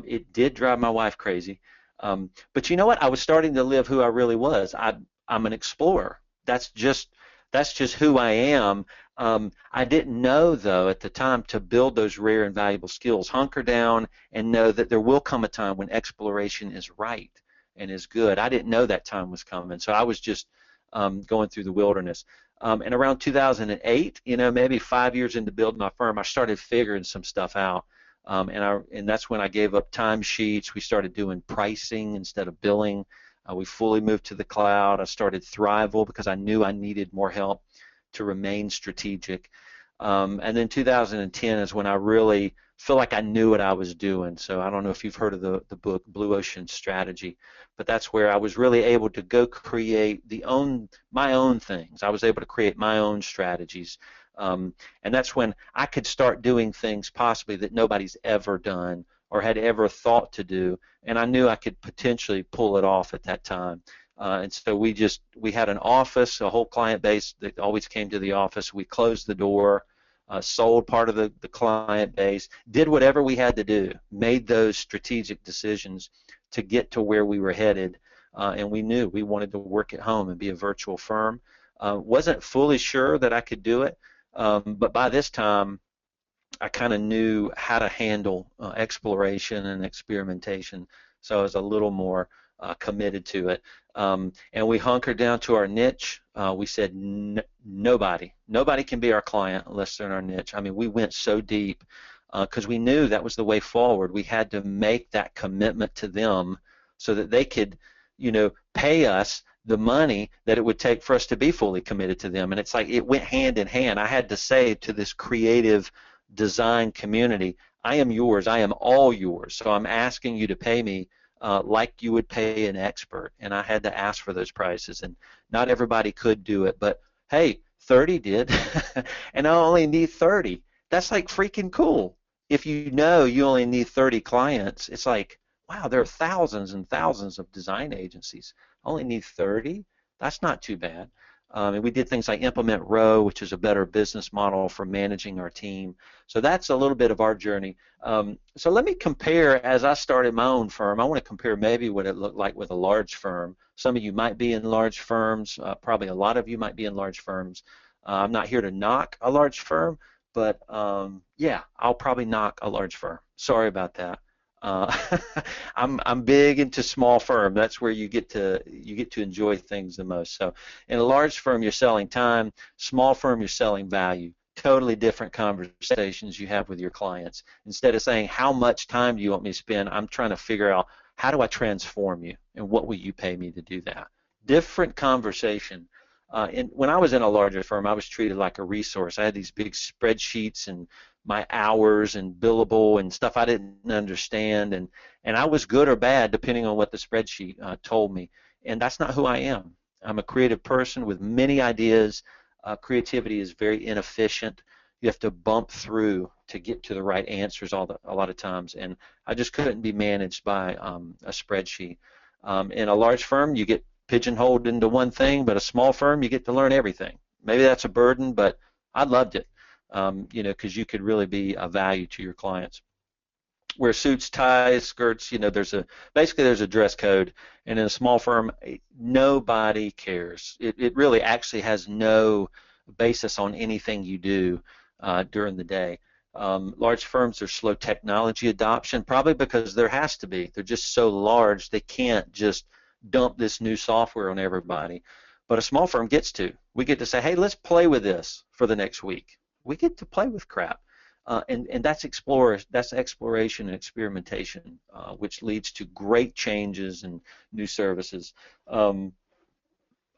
It did drive my wife crazy. But you know what? I was starting to live who I really was. I'm an explorer. That's just that's just who I am. I didn't know though at the time to build those rare and valuable skills. Hunker down and know that there will come a time when exploration is right and is good. I didn't know that time was coming, so I was just going through the wilderness. And around 2008, maybe 5 years into building my firm, I started figuring some stuff out. And that's when I gave up timesheets. We started doing pricing instead of billing. We fully moved to the cloud. I started Thrival because I knew I needed more help to remain strategic. And then 2010 is when I really feel like I knew what I was doing. So I don't know if you've heard of the book Blue Ocean Strategy, but that's where I was really able to go create my own things. I was able to create my own strategies. And that's when I could start doing things possibly that nobody's ever done or had ever thought to do, and I knew I could potentially pull it off at that time. And so we had an office, a whole client base that always came to the office. We closed the door, sold part of the client base, did whatever we had to do, made those strategic decisions to get to where we were headed, and we knew we wanted to work at home and be a virtual firm. Wasn't fully sure that I could do it, but by this time, I kind of knew how to handle exploration and experimentation, so I was a little more committed to it. And we hunkered down to our niche. We said nobody can be our client unless they're in our niche. I mean, we went so deep because we knew that was the way forward. We had to make that commitment to them so that they could, pay us the money that it would take for us to be fully committed to them. And it's like it went hand in hand. I had to say to this creative design community, I am yours. I am all yours. So I'm asking you to pay me like you would pay an expert. And I had to ask for those prices. And not everybody could do it. But hey, 30 did. And I only need 30. That's like freaking cool. If you only need 30 clients, it's like, wow, there are thousands and thousands of design agencies. I only need 30. That's not too bad. And we did things like implement Row, which is a better business model for managing our team. So that's a little bit of our journey. So let me compare, as I started my own firm, I want to compare maybe what it looked like with a large firm. Some of you might be in large firms. Probably a lot of you might be in large firms. I'm not here to knock a large firm, but yeah, I'll probably knock a large firm. Sorry about that. I'm big into small firm. That's where you get to enjoy things the most. So in a large firm, you're selling time. Small firm, you're selling value. Totally different conversations you have with your clients. Instead of saying how much time do you want me to spend, I'm trying to figure out how do I transform you and what will you pay me to do that. Different conversation. And when I was in a larger firm, I was treated like a resource. I had these big spreadsheets and my hours and billable and stuff I didn't understand, and I was good or bad depending on what the spreadsheet told me. And that's not who I am. I'm a creative person with many ideas. Creativity is very inefficient. You have to bump through to get to the right answers a lot of times, and I just couldn't be managed by a spreadsheet. In a large firm, you get pigeonholed into one thing, but a small firm, you get to learn everything. Maybe that's a burden, but I loved it. Because you could really be of value to your clients. Wear suits, ties, skirts. There's a dress code, and in a small firm, nobody cares. It really actually has no basis on anything you do during the day. Large firms are slow technology adoption, probably because there has to be. They're just so large they can't just dump this new software on everybody. But a small firm gets to. We get to say, hey, let's play with this for the next week. We get to play with crap, and that's exploration and experimentation, which leads to great changes and new services. A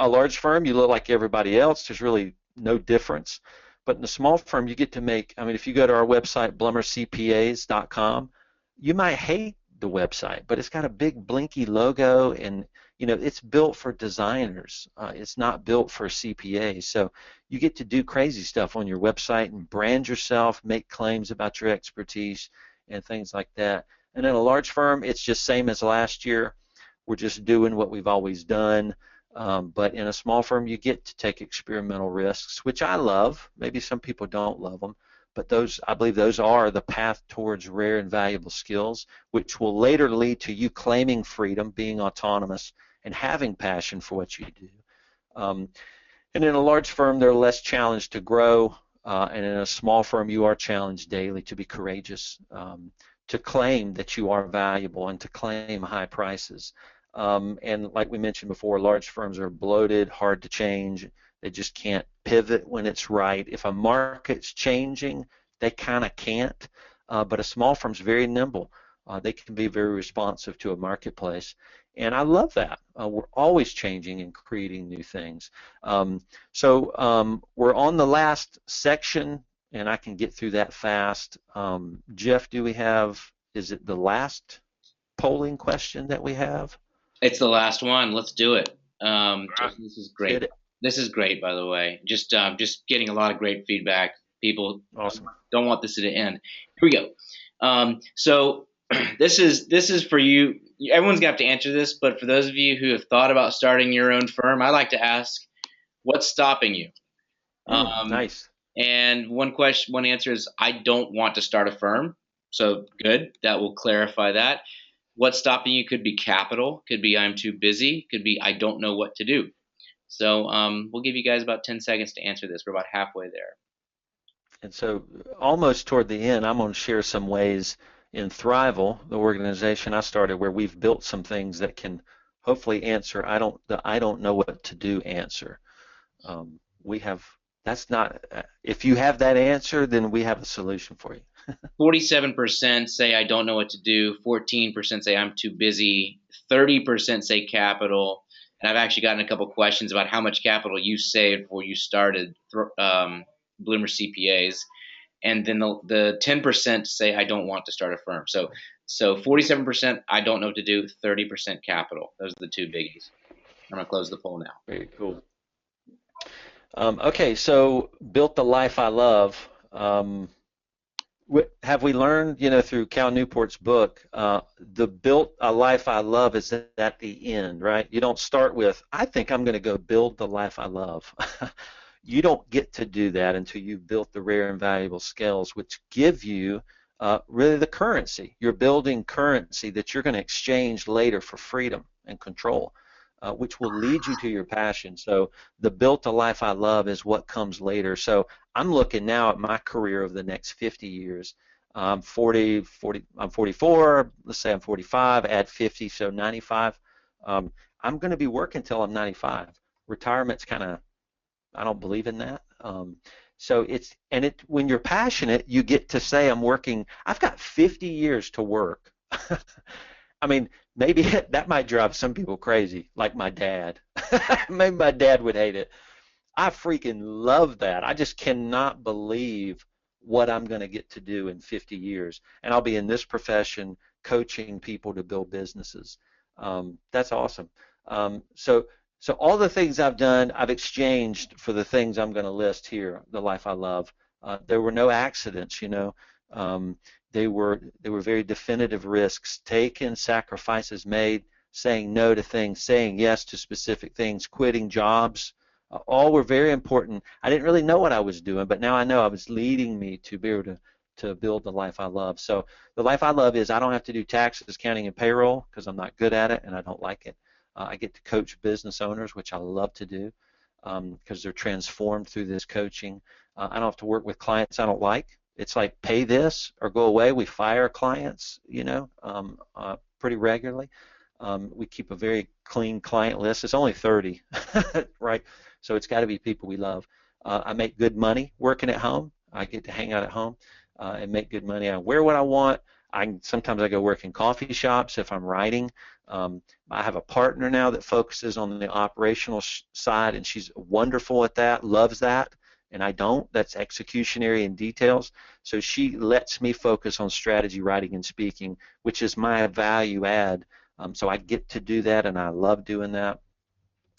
large firm, you look like everybody else. There's really no difference. But in a small firm, you get to make. I mean, if you go to our website, blummercpas.com, you might hate the website, but it's got a big blinky logo, and it's built for designers. It's not built for CPAs. So you get to do crazy stuff on your website and brand yourself, make claims about your expertise and things like that. And in a large firm, it's just same as last year. We're just doing what we've always done. But in a small firm, you get to take experimental risks, which I love. Maybe some people don't love them, but I believe those are the path towards rare and valuable skills, which will later lead to you claiming freedom, being autonomous, and having passion for what you do. And in a large firm, they're less challenged to grow, and in a small firm, you are challenged daily to be courageous, to claim that you are valuable, and to claim high prices. And like we mentioned before, large firms are bloated, hard to change. They just can't pivot when it's right. If a market's changing, they kind of can't. But a small firm's very nimble. They can be very responsive to a marketplace. And I love that. We're always changing and creating new things. So we're on the last section, and I can get through that fast. Jeff, is it the last polling question that we have? It's the last one. Let's do it. Jason, this is great. Get it. This is great, by the way. Just getting a lot of great feedback. People Awesome. don't want this to end. Here we go. So this is for you. Everyone's gonna have to answer this, but for those of you who have thought about starting your own firm, I like to ask, what's stopping you? Nice. And one answer is, I don't want to start a firm. So good. That will clarify that. What's stopping you could be capital, could be I'm too busy, could be I don't know what to do. So we'll give you guys about 10 seconds to answer this. We're about halfway there. And so almost toward the end, I'm going to share some ways in Thrival, the organization I started, where we've built some things that can hopefully answer the I don't know what to do answer. If you have that answer, then we have a solution for you. 47% say I don't know what to do, 14% say I'm too busy, 30% say capital, and I've actually gotten a couple questions about how much capital you saved before you started Blumer CPAs, and then the 10% say I don't want to start a firm. So 47% I don't know what to do, 30% capital. Those are the two biggies. I'm going to close the poll now. Very cool. Okay, so built the life I love. Have we learned, through Cal Newport's book, the built a life I love is at the end, right? You don't start with, I think I'm going to go build the life I love. You don't get to do that until you've built the rare and valuable skills, which give you really the currency. You're building currency that you're going to exchange later for freedom and control, which will lead you to your passion. So the built a life I love is what comes later. So I'm looking now at my career over the next 50 years. I'm 44, let's say I'm 45, add 50, so 95. I'm going to be working until I'm 95. Retirement's kind of, I don't believe in that. When you're passionate, you get to say I'm working, I've got 50 years to work. I mean, maybe that might drive some people crazy, like my dad. Maybe my dad would hate it. I freaking love that. I just cannot believe what I'm going to get to do in 50 years. And I'll be in this profession coaching people to build businesses. That's awesome. So all the things I've done, I've exchanged for the things I'm going to list here, the life I love. There were no accidents, They were very definitive risks taken, sacrifices made, saying no to things, saying yes to specific things, quitting jobs. All were very important. I didn't really know what I was doing, but now I know I was leading me to be able to build the life I love. So the life I love is I don't have to do taxes, accounting, and payroll because I'm not good at it and I don't like it. I get to coach business owners, which I love to do because they're transformed through this coaching. I don't have to work with clients I don't like. It's like pay this or go away. We fire clients, pretty regularly. We keep a very clean client list. It's only 30, right? So it's got to be people we love. I make good money working at home. I get to hang out at home and make good money. I wear what I want. Sometimes I go work in coffee shops if I'm writing. I have a partner now that focuses on the operational side, and she's wonderful at that, loves that. and I don't. That's executionary and details. So she lets me focus on strategy, writing, and speaking, which is my value add. So I get to do that, and I love doing that.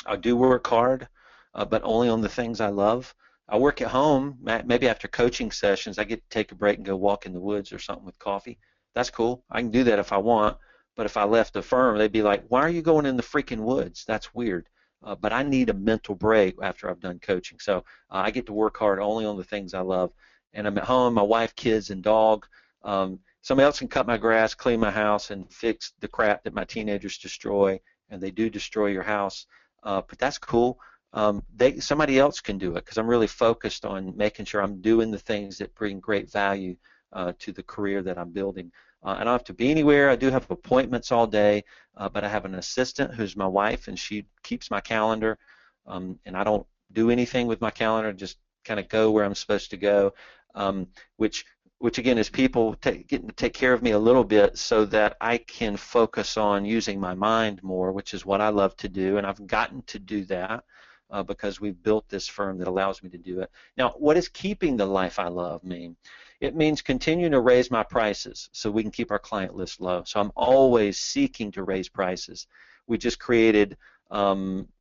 I do work hard, but only on the things I love. I work at home. Maybe after coaching sessions, I get to take a break and go walk in the woods or something with coffee. That's cool. I can do that if I want. But if I left the firm, they'd be like, "Why are you going in the freaking woods? That's weird." But I need a mental break after I've done coaching. So I get to work hard only on the things I love. And I'm at home, my wife, kids, and dog. Somebody else can cut my grass, clean my house, and fix the crap that my teenagers destroy. And they do destroy your house. But that's cool. Somebody else can do it because I'm really focused on making sure I'm doing the things that bring great value to the career that I'm building. I don't have to be anywhere. I do have appointments all day, but I have an assistant who's my wife, and she keeps my calendar, and I don't do anything with my calendar, just kind of go where I'm supposed to go, which again is people getting to take care of me a little bit so that I can focus on using my mind more, which is what I love to do, and I've gotten to do that because we've built this firm that allows me to do it. Now, what does keeping the life I love mean? It means continuing to raise my prices so we can keep our client list low. So I'm always seeking to raise prices. We just created a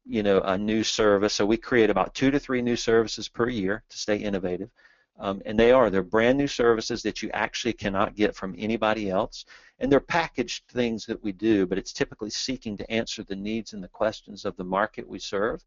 new service. So we create about 2 to 3 new services per year to stay innovative. And they're brand new services that you actually cannot get from anybody else. And they're packaged things that we do, but it's typically seeking to answer the needs and the questions of the market we serve.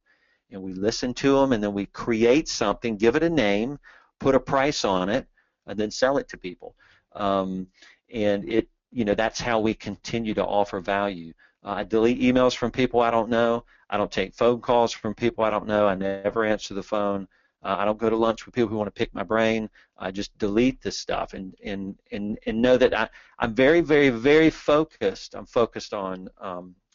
And we listen to them, and then we create something, give it a name, put a price on it, and then sell it to people. And that's how we continue to offer value. I delete emails from people I don't know. I don't take phone calls from people I don't know. I never answer the phone. I don't go to lunch with people who want to pick my brain. I just delete this stuff and know that I'm very, very, very focused. I'm focused on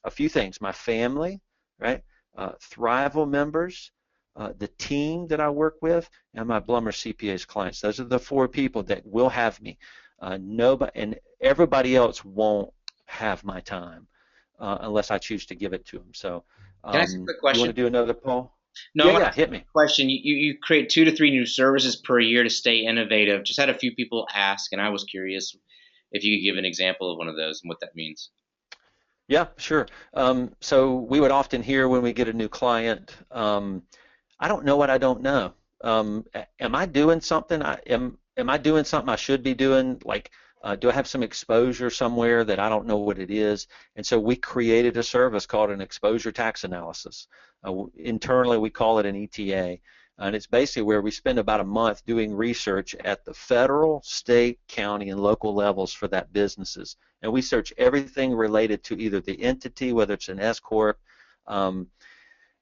a few things: my family, right? Thrival members, the team that I work with, and my Blumer CPA's clients. Those are the 4 people that will have me. Nobody and everybody else won't have my time unless I choose to give it to them. So, Can I ask a quick you want question? to do another poll? No, I want to Yeah, ask hit a me. question. You create 2 to 3 new services per year to stay innovative. Just had a few people ask, and I was curious if you could give an example of one of those and what that means. Yeah, sure. So we would often hear when we get a new client, I don't know what I don't know. Am I doing something? Am I doing something I should be doing? Like, do I have some exposure somewhere that I don't know what it is? And so we created a service called an exposure tax analysis. Internally, we call it an ETA. And it's basically where we spend about a month doing research at the federal, state, county, and local levels for that businesses. And we search everything related to either the entity, whether it's an S corp,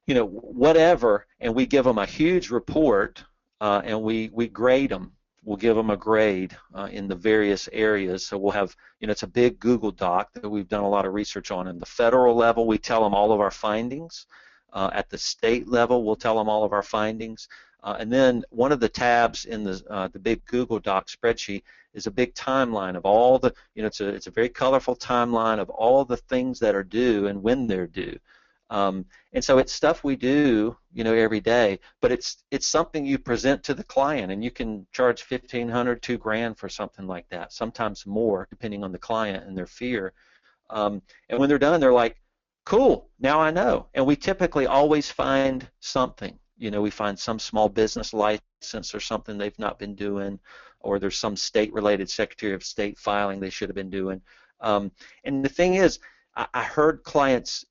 whatever, and we give them a huge report, and we grade them. We'll give them a grade in the various areas. So we'll have, it's a big Google Doc that we've done a lot of research on. In the federal level, we tell them all of our findings. At the state level, we'll tell them all of our findings. And then one of the tabs in the big Google Doc spreadsheet is a big timeline of all the, it's a very colorful timeline of all the things that are due and when they're due. And so it's stuff we do, every day, but it's something you present to the client, and you can charge $1,500, $2,000 for something like that, sometimes more, depending on the client and their fear. And when they're done, they're like, cool, now I know. And we typically always find something. We find some small business license or something they've not been doing, or there's some state-related Secretary of State filing they should have been doing. And the thing is, I heard clients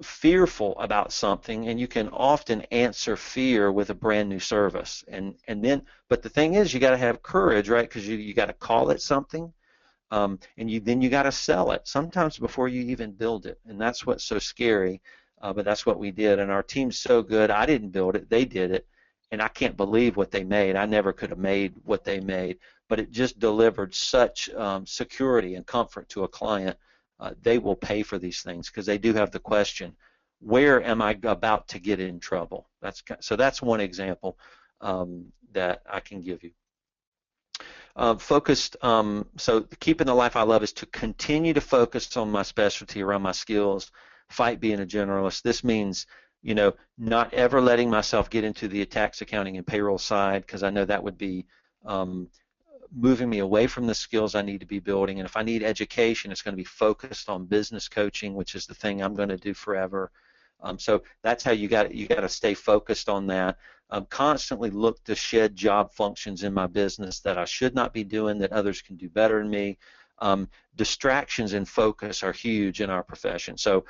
fearful about something, and you can often answer fear with a brand new service. But the thing is, you got to have courage, right? Because you got to call it something, and then you got to sell it sometimes before you even build it, and that's what's so scary. But that's what we did, and our team's so good. I didn't build it; they did it, and I can't believe what they made. I never could have made what they made, but it just delivered such security and comfort to a client. They will pay for these things because they do have the question, where am I about to get in trouble? That's one example that I can give you. So keeping the life I love is to continue to focus on my specialty, around my skills, fight being a generalist. This means not ever letting myself get into the tax accounting and payroll side because I know that would be um, moving me away from the skills I need to be building. And if I need education, it's going to be focused on business coaching, which is the thing I'm going to do forever. So that's how you got to stay focused on that. Constantly look to shed job functions in my business that I should not be doing that others can do better than me. Distractions and focus are huge in our profession. So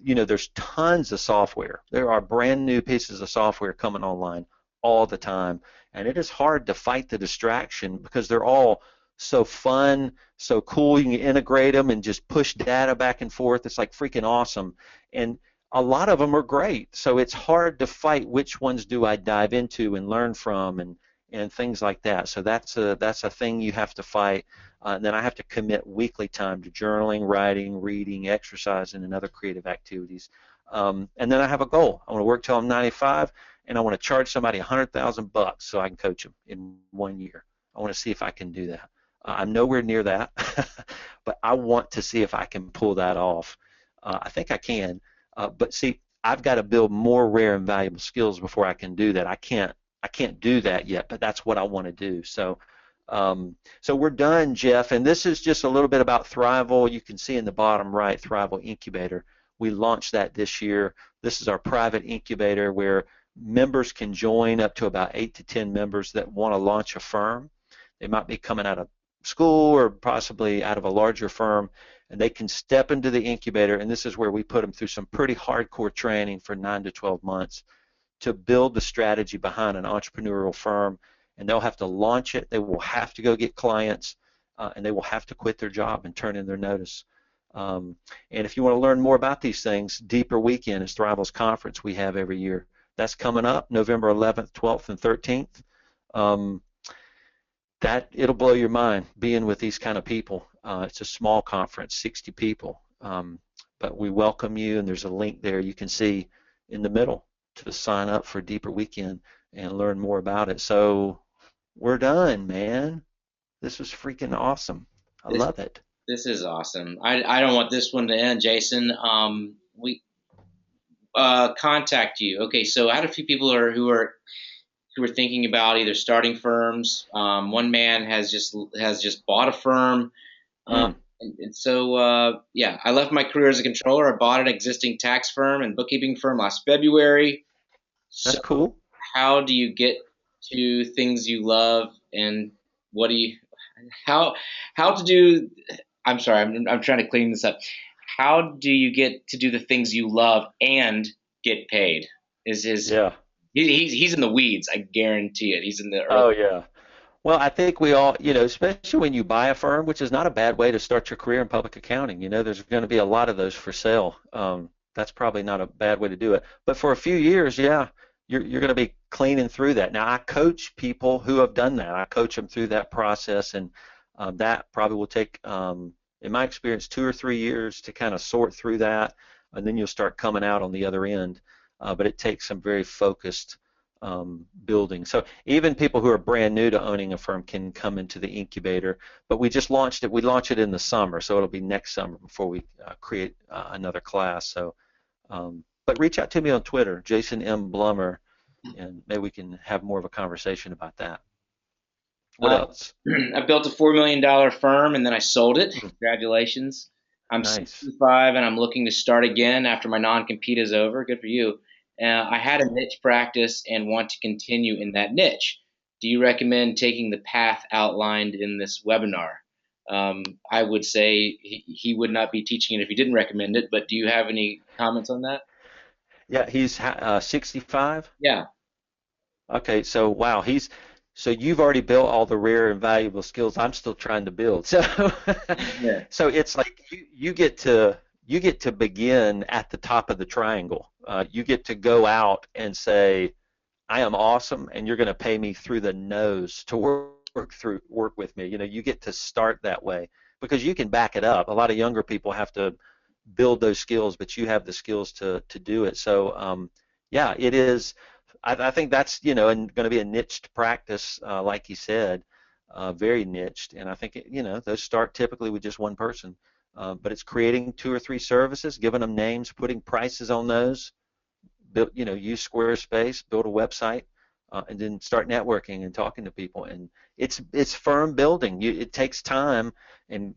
there's tons of software. There are brand new pieces of software coming online all the time, and it is hard to fight the distraction because they're all so fun, so cool. You can integrate them and just push data back and forth. It's like freaking awesome. And a lot of them are great, so it's hard to fight which ones do I dive into and learn from and things like that. So that's a thing you have to fight. And then I have to commit weekly time to journaling, writing, reading, exercising, and other creative activities. And then I have a goal. I want to work till I'm 95, and I want to charge somebody $100,000 so I can coach them in 1 year. I want to see if I can do that. I'm nowhere near that, but I want to see if I can pull that off. I think I can. But see, I've got to build more rare and valuable skills before I can do that. I can't do that yet, but that's what I want to do. So we're done, Jeff, and this is just a little bit about Thrival. You can see in the bottom right, Thrival Incubator. We launched that this year. This is our private incubator where members can join, up to about 8 to 10 members that want to launch a firm. They might be coming out of school or possibly out of a larger firm, and they can step into the incubator, and this is where we put them through some pretty hardcore training for 9 to 12 months to build the strategy behind an entrepreneurial firm, and they'll have to launch it. They will have to go get clients, and they will have to quit their job and turn in their notice. And if you want to learn more about these things, Deeper Weekend is Thrival's conference we have every year. That's coming up November 11th, 12th, and 13th. It'll blow your mind being with these kind of people. It's a small conference, 60 people, but we welcome you, and there's a link there you can see in the middle to sign up for Deeper Weekend and learn more about it. So we're done, man. This was freaking awesome. I love it. This is awesome. I don't want this one to end, Jason. We contact you. Okay, so I had a few people who are thinking about either starting firms. One man has just bought a firm. And so, yeah, I left my career as a controller. I bought an existing tax firm and bookkeeping firm last February. That's cool. How do you get to things you love, and what do you, how to do? I'm sorry, I'm trying to clean this up. How do you get to do the things you love and get paid? Yeah. He's in the weeds. I guarantee it. He's in the Oh, early. yeah. Well, I think we all, especially when you buy a firm, which is not a bad way to start your career in public accounting. There's going to be a lot of those for sale. That's probably not a bad way to do it. But for a few years, yeah, you're going to be cleaning through that. Now, I coach people who have done that. I coach them through that process, and that probably will take, in my experience, 2 or 3 years to kind of sort through that, and then you'll start coming out on the other end. But it takes some very focused building. So even people who are brand new to owning a firm can come into the incubator, but we just launched it. We launch it in the summer, so it'll be next summer before we create another class. So, but reach out to me on Twitter, Jason M. Blumer, and maybe we can have more of a conversation about that. What else? I built a $4 million firm and then I sold it. Congratulations. I'm Nice. 65 and I'm looking to start again after my non-compete is over. Good for you. I had a niche practice and want to continue in that niche. Do you recommend taking the path outlined in this webinar? I would say he would not be teaching it if he didn't recommend it, but do you have any comments on that? Yeah, he's 65. Yeah. Okay, so wow, so you've already built all the rare and valuable skills I'm still trying to build. So Yeah. so it's like you get to begin at the top of the triangle. You get to go out and say, I am awesome, and you're going to pay me through the nose to work with me. You get to start that way because you can back it up. A lot of younger people have to build those skills, but you have the skills to do it. So yeah, it is. I think that's and going to be a niched practice, like you said, very niched. And I think those start typically with just one person, but it's creating 2 or 3 services, giving them names, putting prices on those, build, use Squarespace, build a website, and then start networking and talking to people. And it's firm building. It takes time, and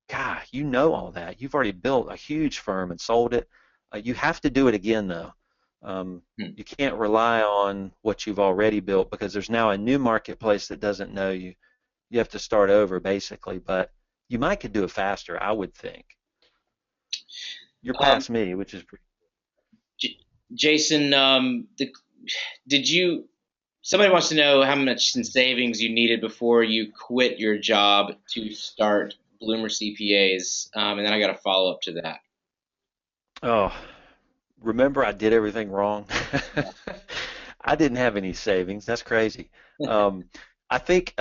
God, you know all that. You've already built a huge firm and sold it. You have to do it again, though. Hmm. You can't rely on what you've already built because there's now a new marketplace that doesn't know you. You have to start over, basically, but you might could do it faster, I would think. You're Um, past me, which is pretty. J- Jason, did you? Somebody wants to know how much in savings you needed before you quit your job to start Bloomer CPAs, and then I got a follow up to that. Oh, remember I did everything wrong? I didn't have any savings. That's crazy. Um, I think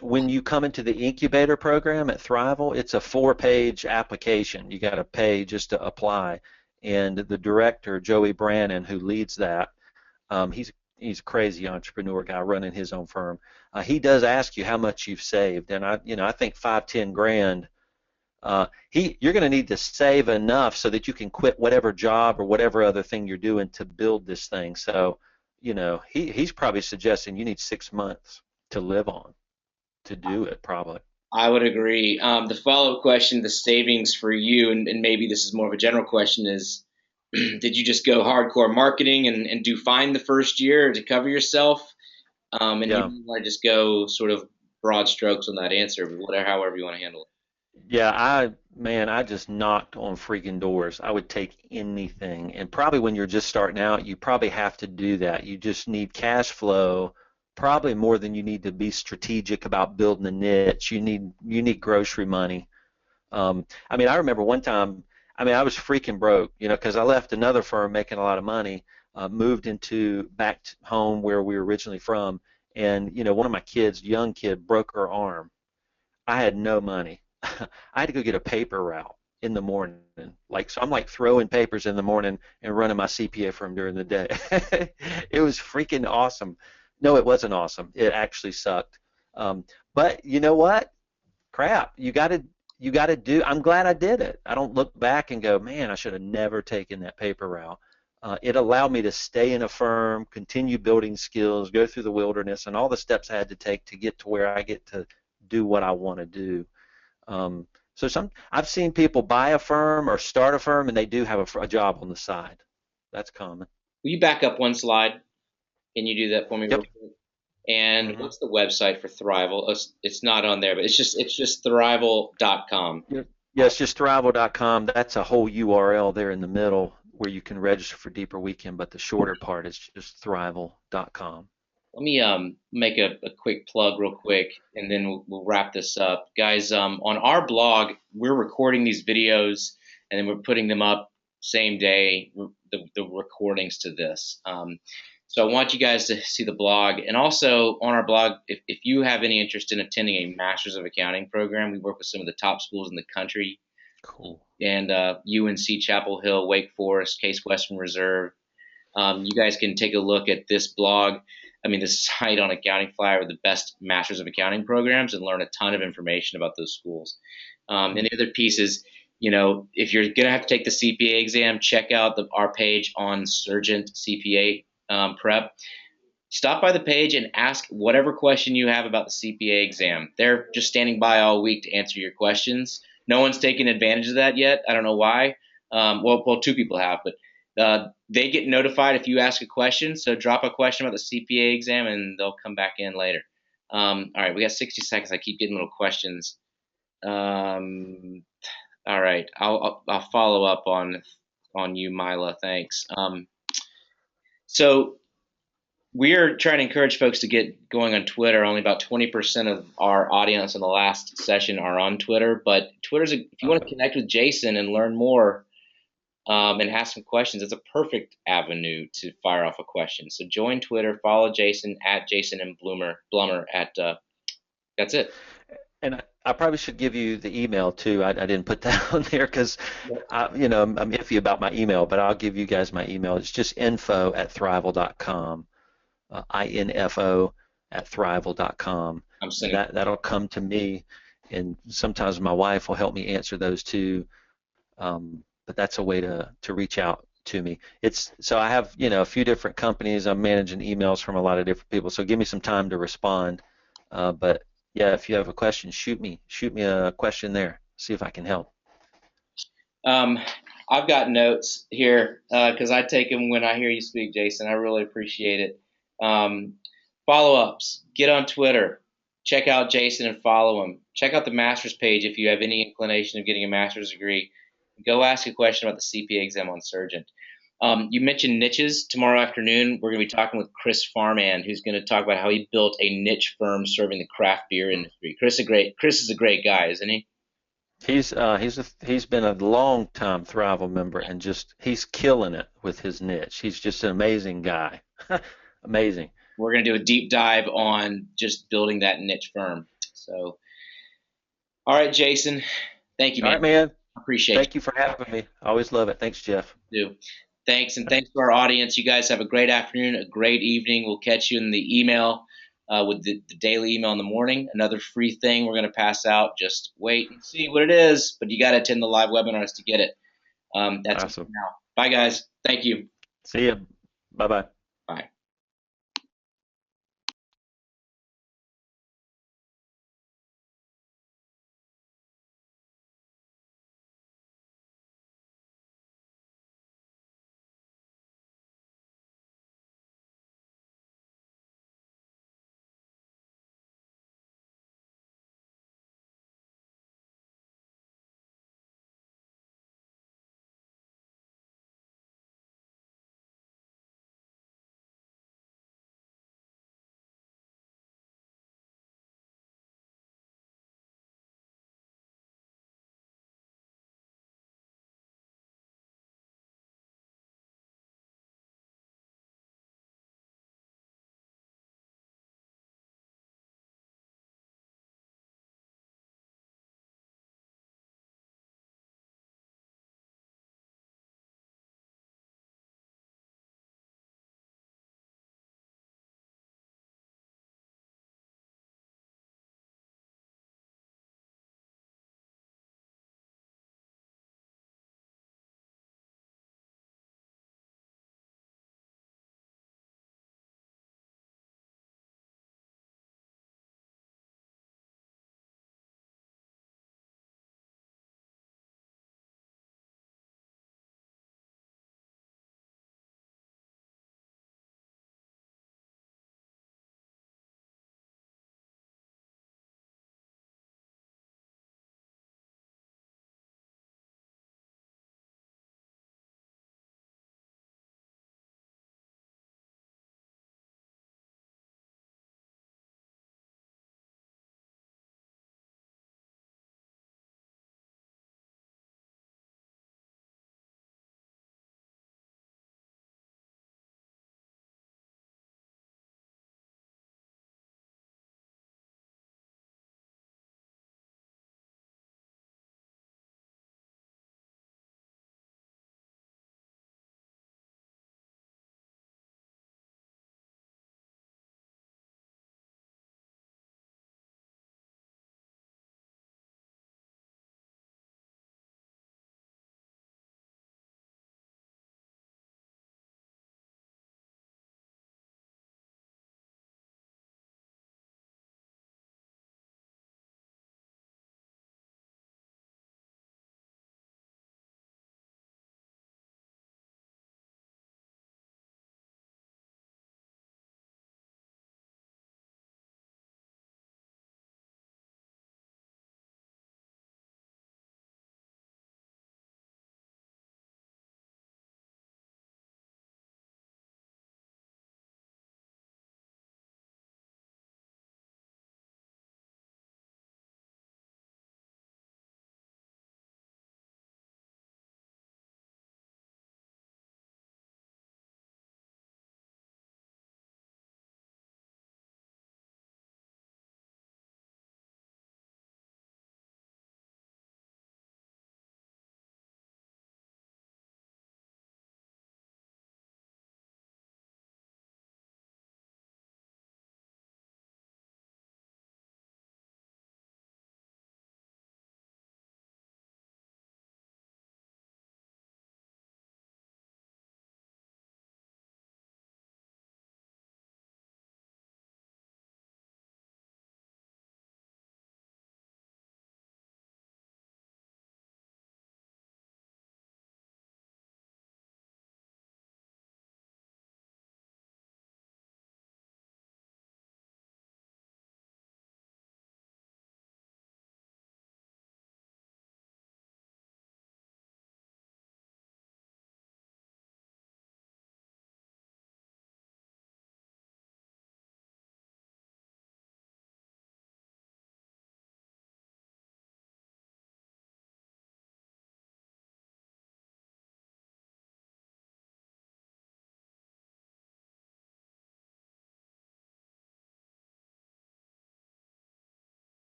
when you come into the incubator program at Thrival, it's a 4-page application. You got to pay just to apply. And the director, Joey Brannon, who leads that, he's a crazy entrepreneur guy running his own firm. He does ask you how much you've saved, and I think 5-10 grand. You're going to need to save enough so that you can quit whatever job or whatever other thing you're doing to build this thing. So, he's probably suggesting you need 6 months to live on to do it, probably. I would agree. The follow up question, the savings for you, and maybe this is more of a general question, is did you just go hardcore marketing and do fine the first year to cover yourself? And Yeah. you want to just go sort of broad strokes on that answer, but whatever, however you want to handle it. Yeah, man, I just knocked on freaking doors. I would take anything. And probably when you're just starting out, you probably have to do that. You just need cash flow, probably more than you need to be strategic about building a niche. You need grocery money. I remember one time, I was freaking broke, because I left another firm making a lot of money, moved into back home where we were originally from, and one of my kids, young kid, broke her arm. I had no money. I had to go get a paper route in the morning. So I'm like throwing papers in the morning and running my CPA firm during the day. It was freaking awesome. No, it wasn't awesome. It actually sucked. But you know what? Crap, you got to do. I'm glad I did it. I don't look back and go, man, I should have never taken that paper route. It allowed me to stay in a firm, continue building skills, go through the wilderness, and all the steps I had to take to get to where I get to do what I want to do. So I've seen people buy a firm or start a firm, and they do have a job on the side. That's common. Will you back up one slide? Can you do that for me real Yep. quick? And hmm what's the website for Thrival? It's not on there, but it's just thrival.com. Yep. Yeah, it's just thrival.com. That's a whole URL there in the middle where you can register for Deeper Weekend, but the shorter part is just thrival.com. Let me make a quick plug real quick, and then we'll wrap this up, guys. On our blog, we're recording these videos, and then we're putting them up same day. The recordings to this. So I want you guys to see the blog, and also on our blog, if you have any interest in attending a Masters of Accounting program, we work with some of the top schools in the country, Cool. and UNC Chapel Hill, Wake Forest, Case Western Reserve. You guys can take a look at this blog. This site on Accountingfly are the best Masters of Accounting programs and learn a ton of information about those schools. And the other piece is, if you're going to have to take the CPA exam, check out our page on Surgent CPA Prep. Stop by the page and ask whatever question you have about the CPA exam. They're just standing by all week to answer your questions. No one's taken advantage of that yet. I don't know why. Well, two people have, but they get notified if you ask a question. So drop a question about the CPA exam, and they'll come back in later. All right, we got 60 seconds. I keep getting little questions. All right, I'll follow up on you, Mila. Thanks. So we're trying to encourage folks to get going on Twitter. Only about 20% of our audience in the last session are on Twitter, but if you want to connect with Jason and learn more and ask some questions, it's a perfect avenue to fire off a question. So join Twitter, follow Jason at Jason and Blumer at that's it. And I probably should give you the email too. I didn't put that on there because I'm iffy about my email, but I'll give you guys my email. It's just info@thrival.com, info at thrival.com. I'm And sending. that'll come to me, and sometimes my wife will help me answer those too. But that's a way to reach out to me. It's so I have, a few different companies. I'm managing emails from a lot of different people. So give me some time to respond. But yeah, if you have a question, shoot me a question there. See if I can help. Um, I've got notes here because I take them when I hear you speak, Jason. I really appreciate it. Um, Follow-ups. Get on Twitter. Check out Jason and follow him. Check out the master's page if you have any inclination of getting a master's degree. Go ask a question about the CPA exam on Surgeon. You mentioned niches. Tomorrow afternoon, we're going to be talking with Chris Farman, who's going to talk about how he built a niche firm serving the craft beer industry. Chris is a great guy, isn't he? He's been a long time Thrival member and just he's killing it with his niche. He's just an amazing guy. Amazing. We're going to do a deep dive on just building that niche firm. So, all right, Jason. Thank you, All man. right, man. Appreciate Thank you for having me. I always love it. Thanks, Jeff. you. Thanks, and thanks to our audience. You guys have a great afternoon, a great evening. We'll catch you in the email with the daily email in the morning. Another free thing we're going to pass out. Just wait and see what it is, but you got to attend the live webinars to get it. That's it for Awesome. now. Bye, guys. Thank you. See you. Bye bye. Bye.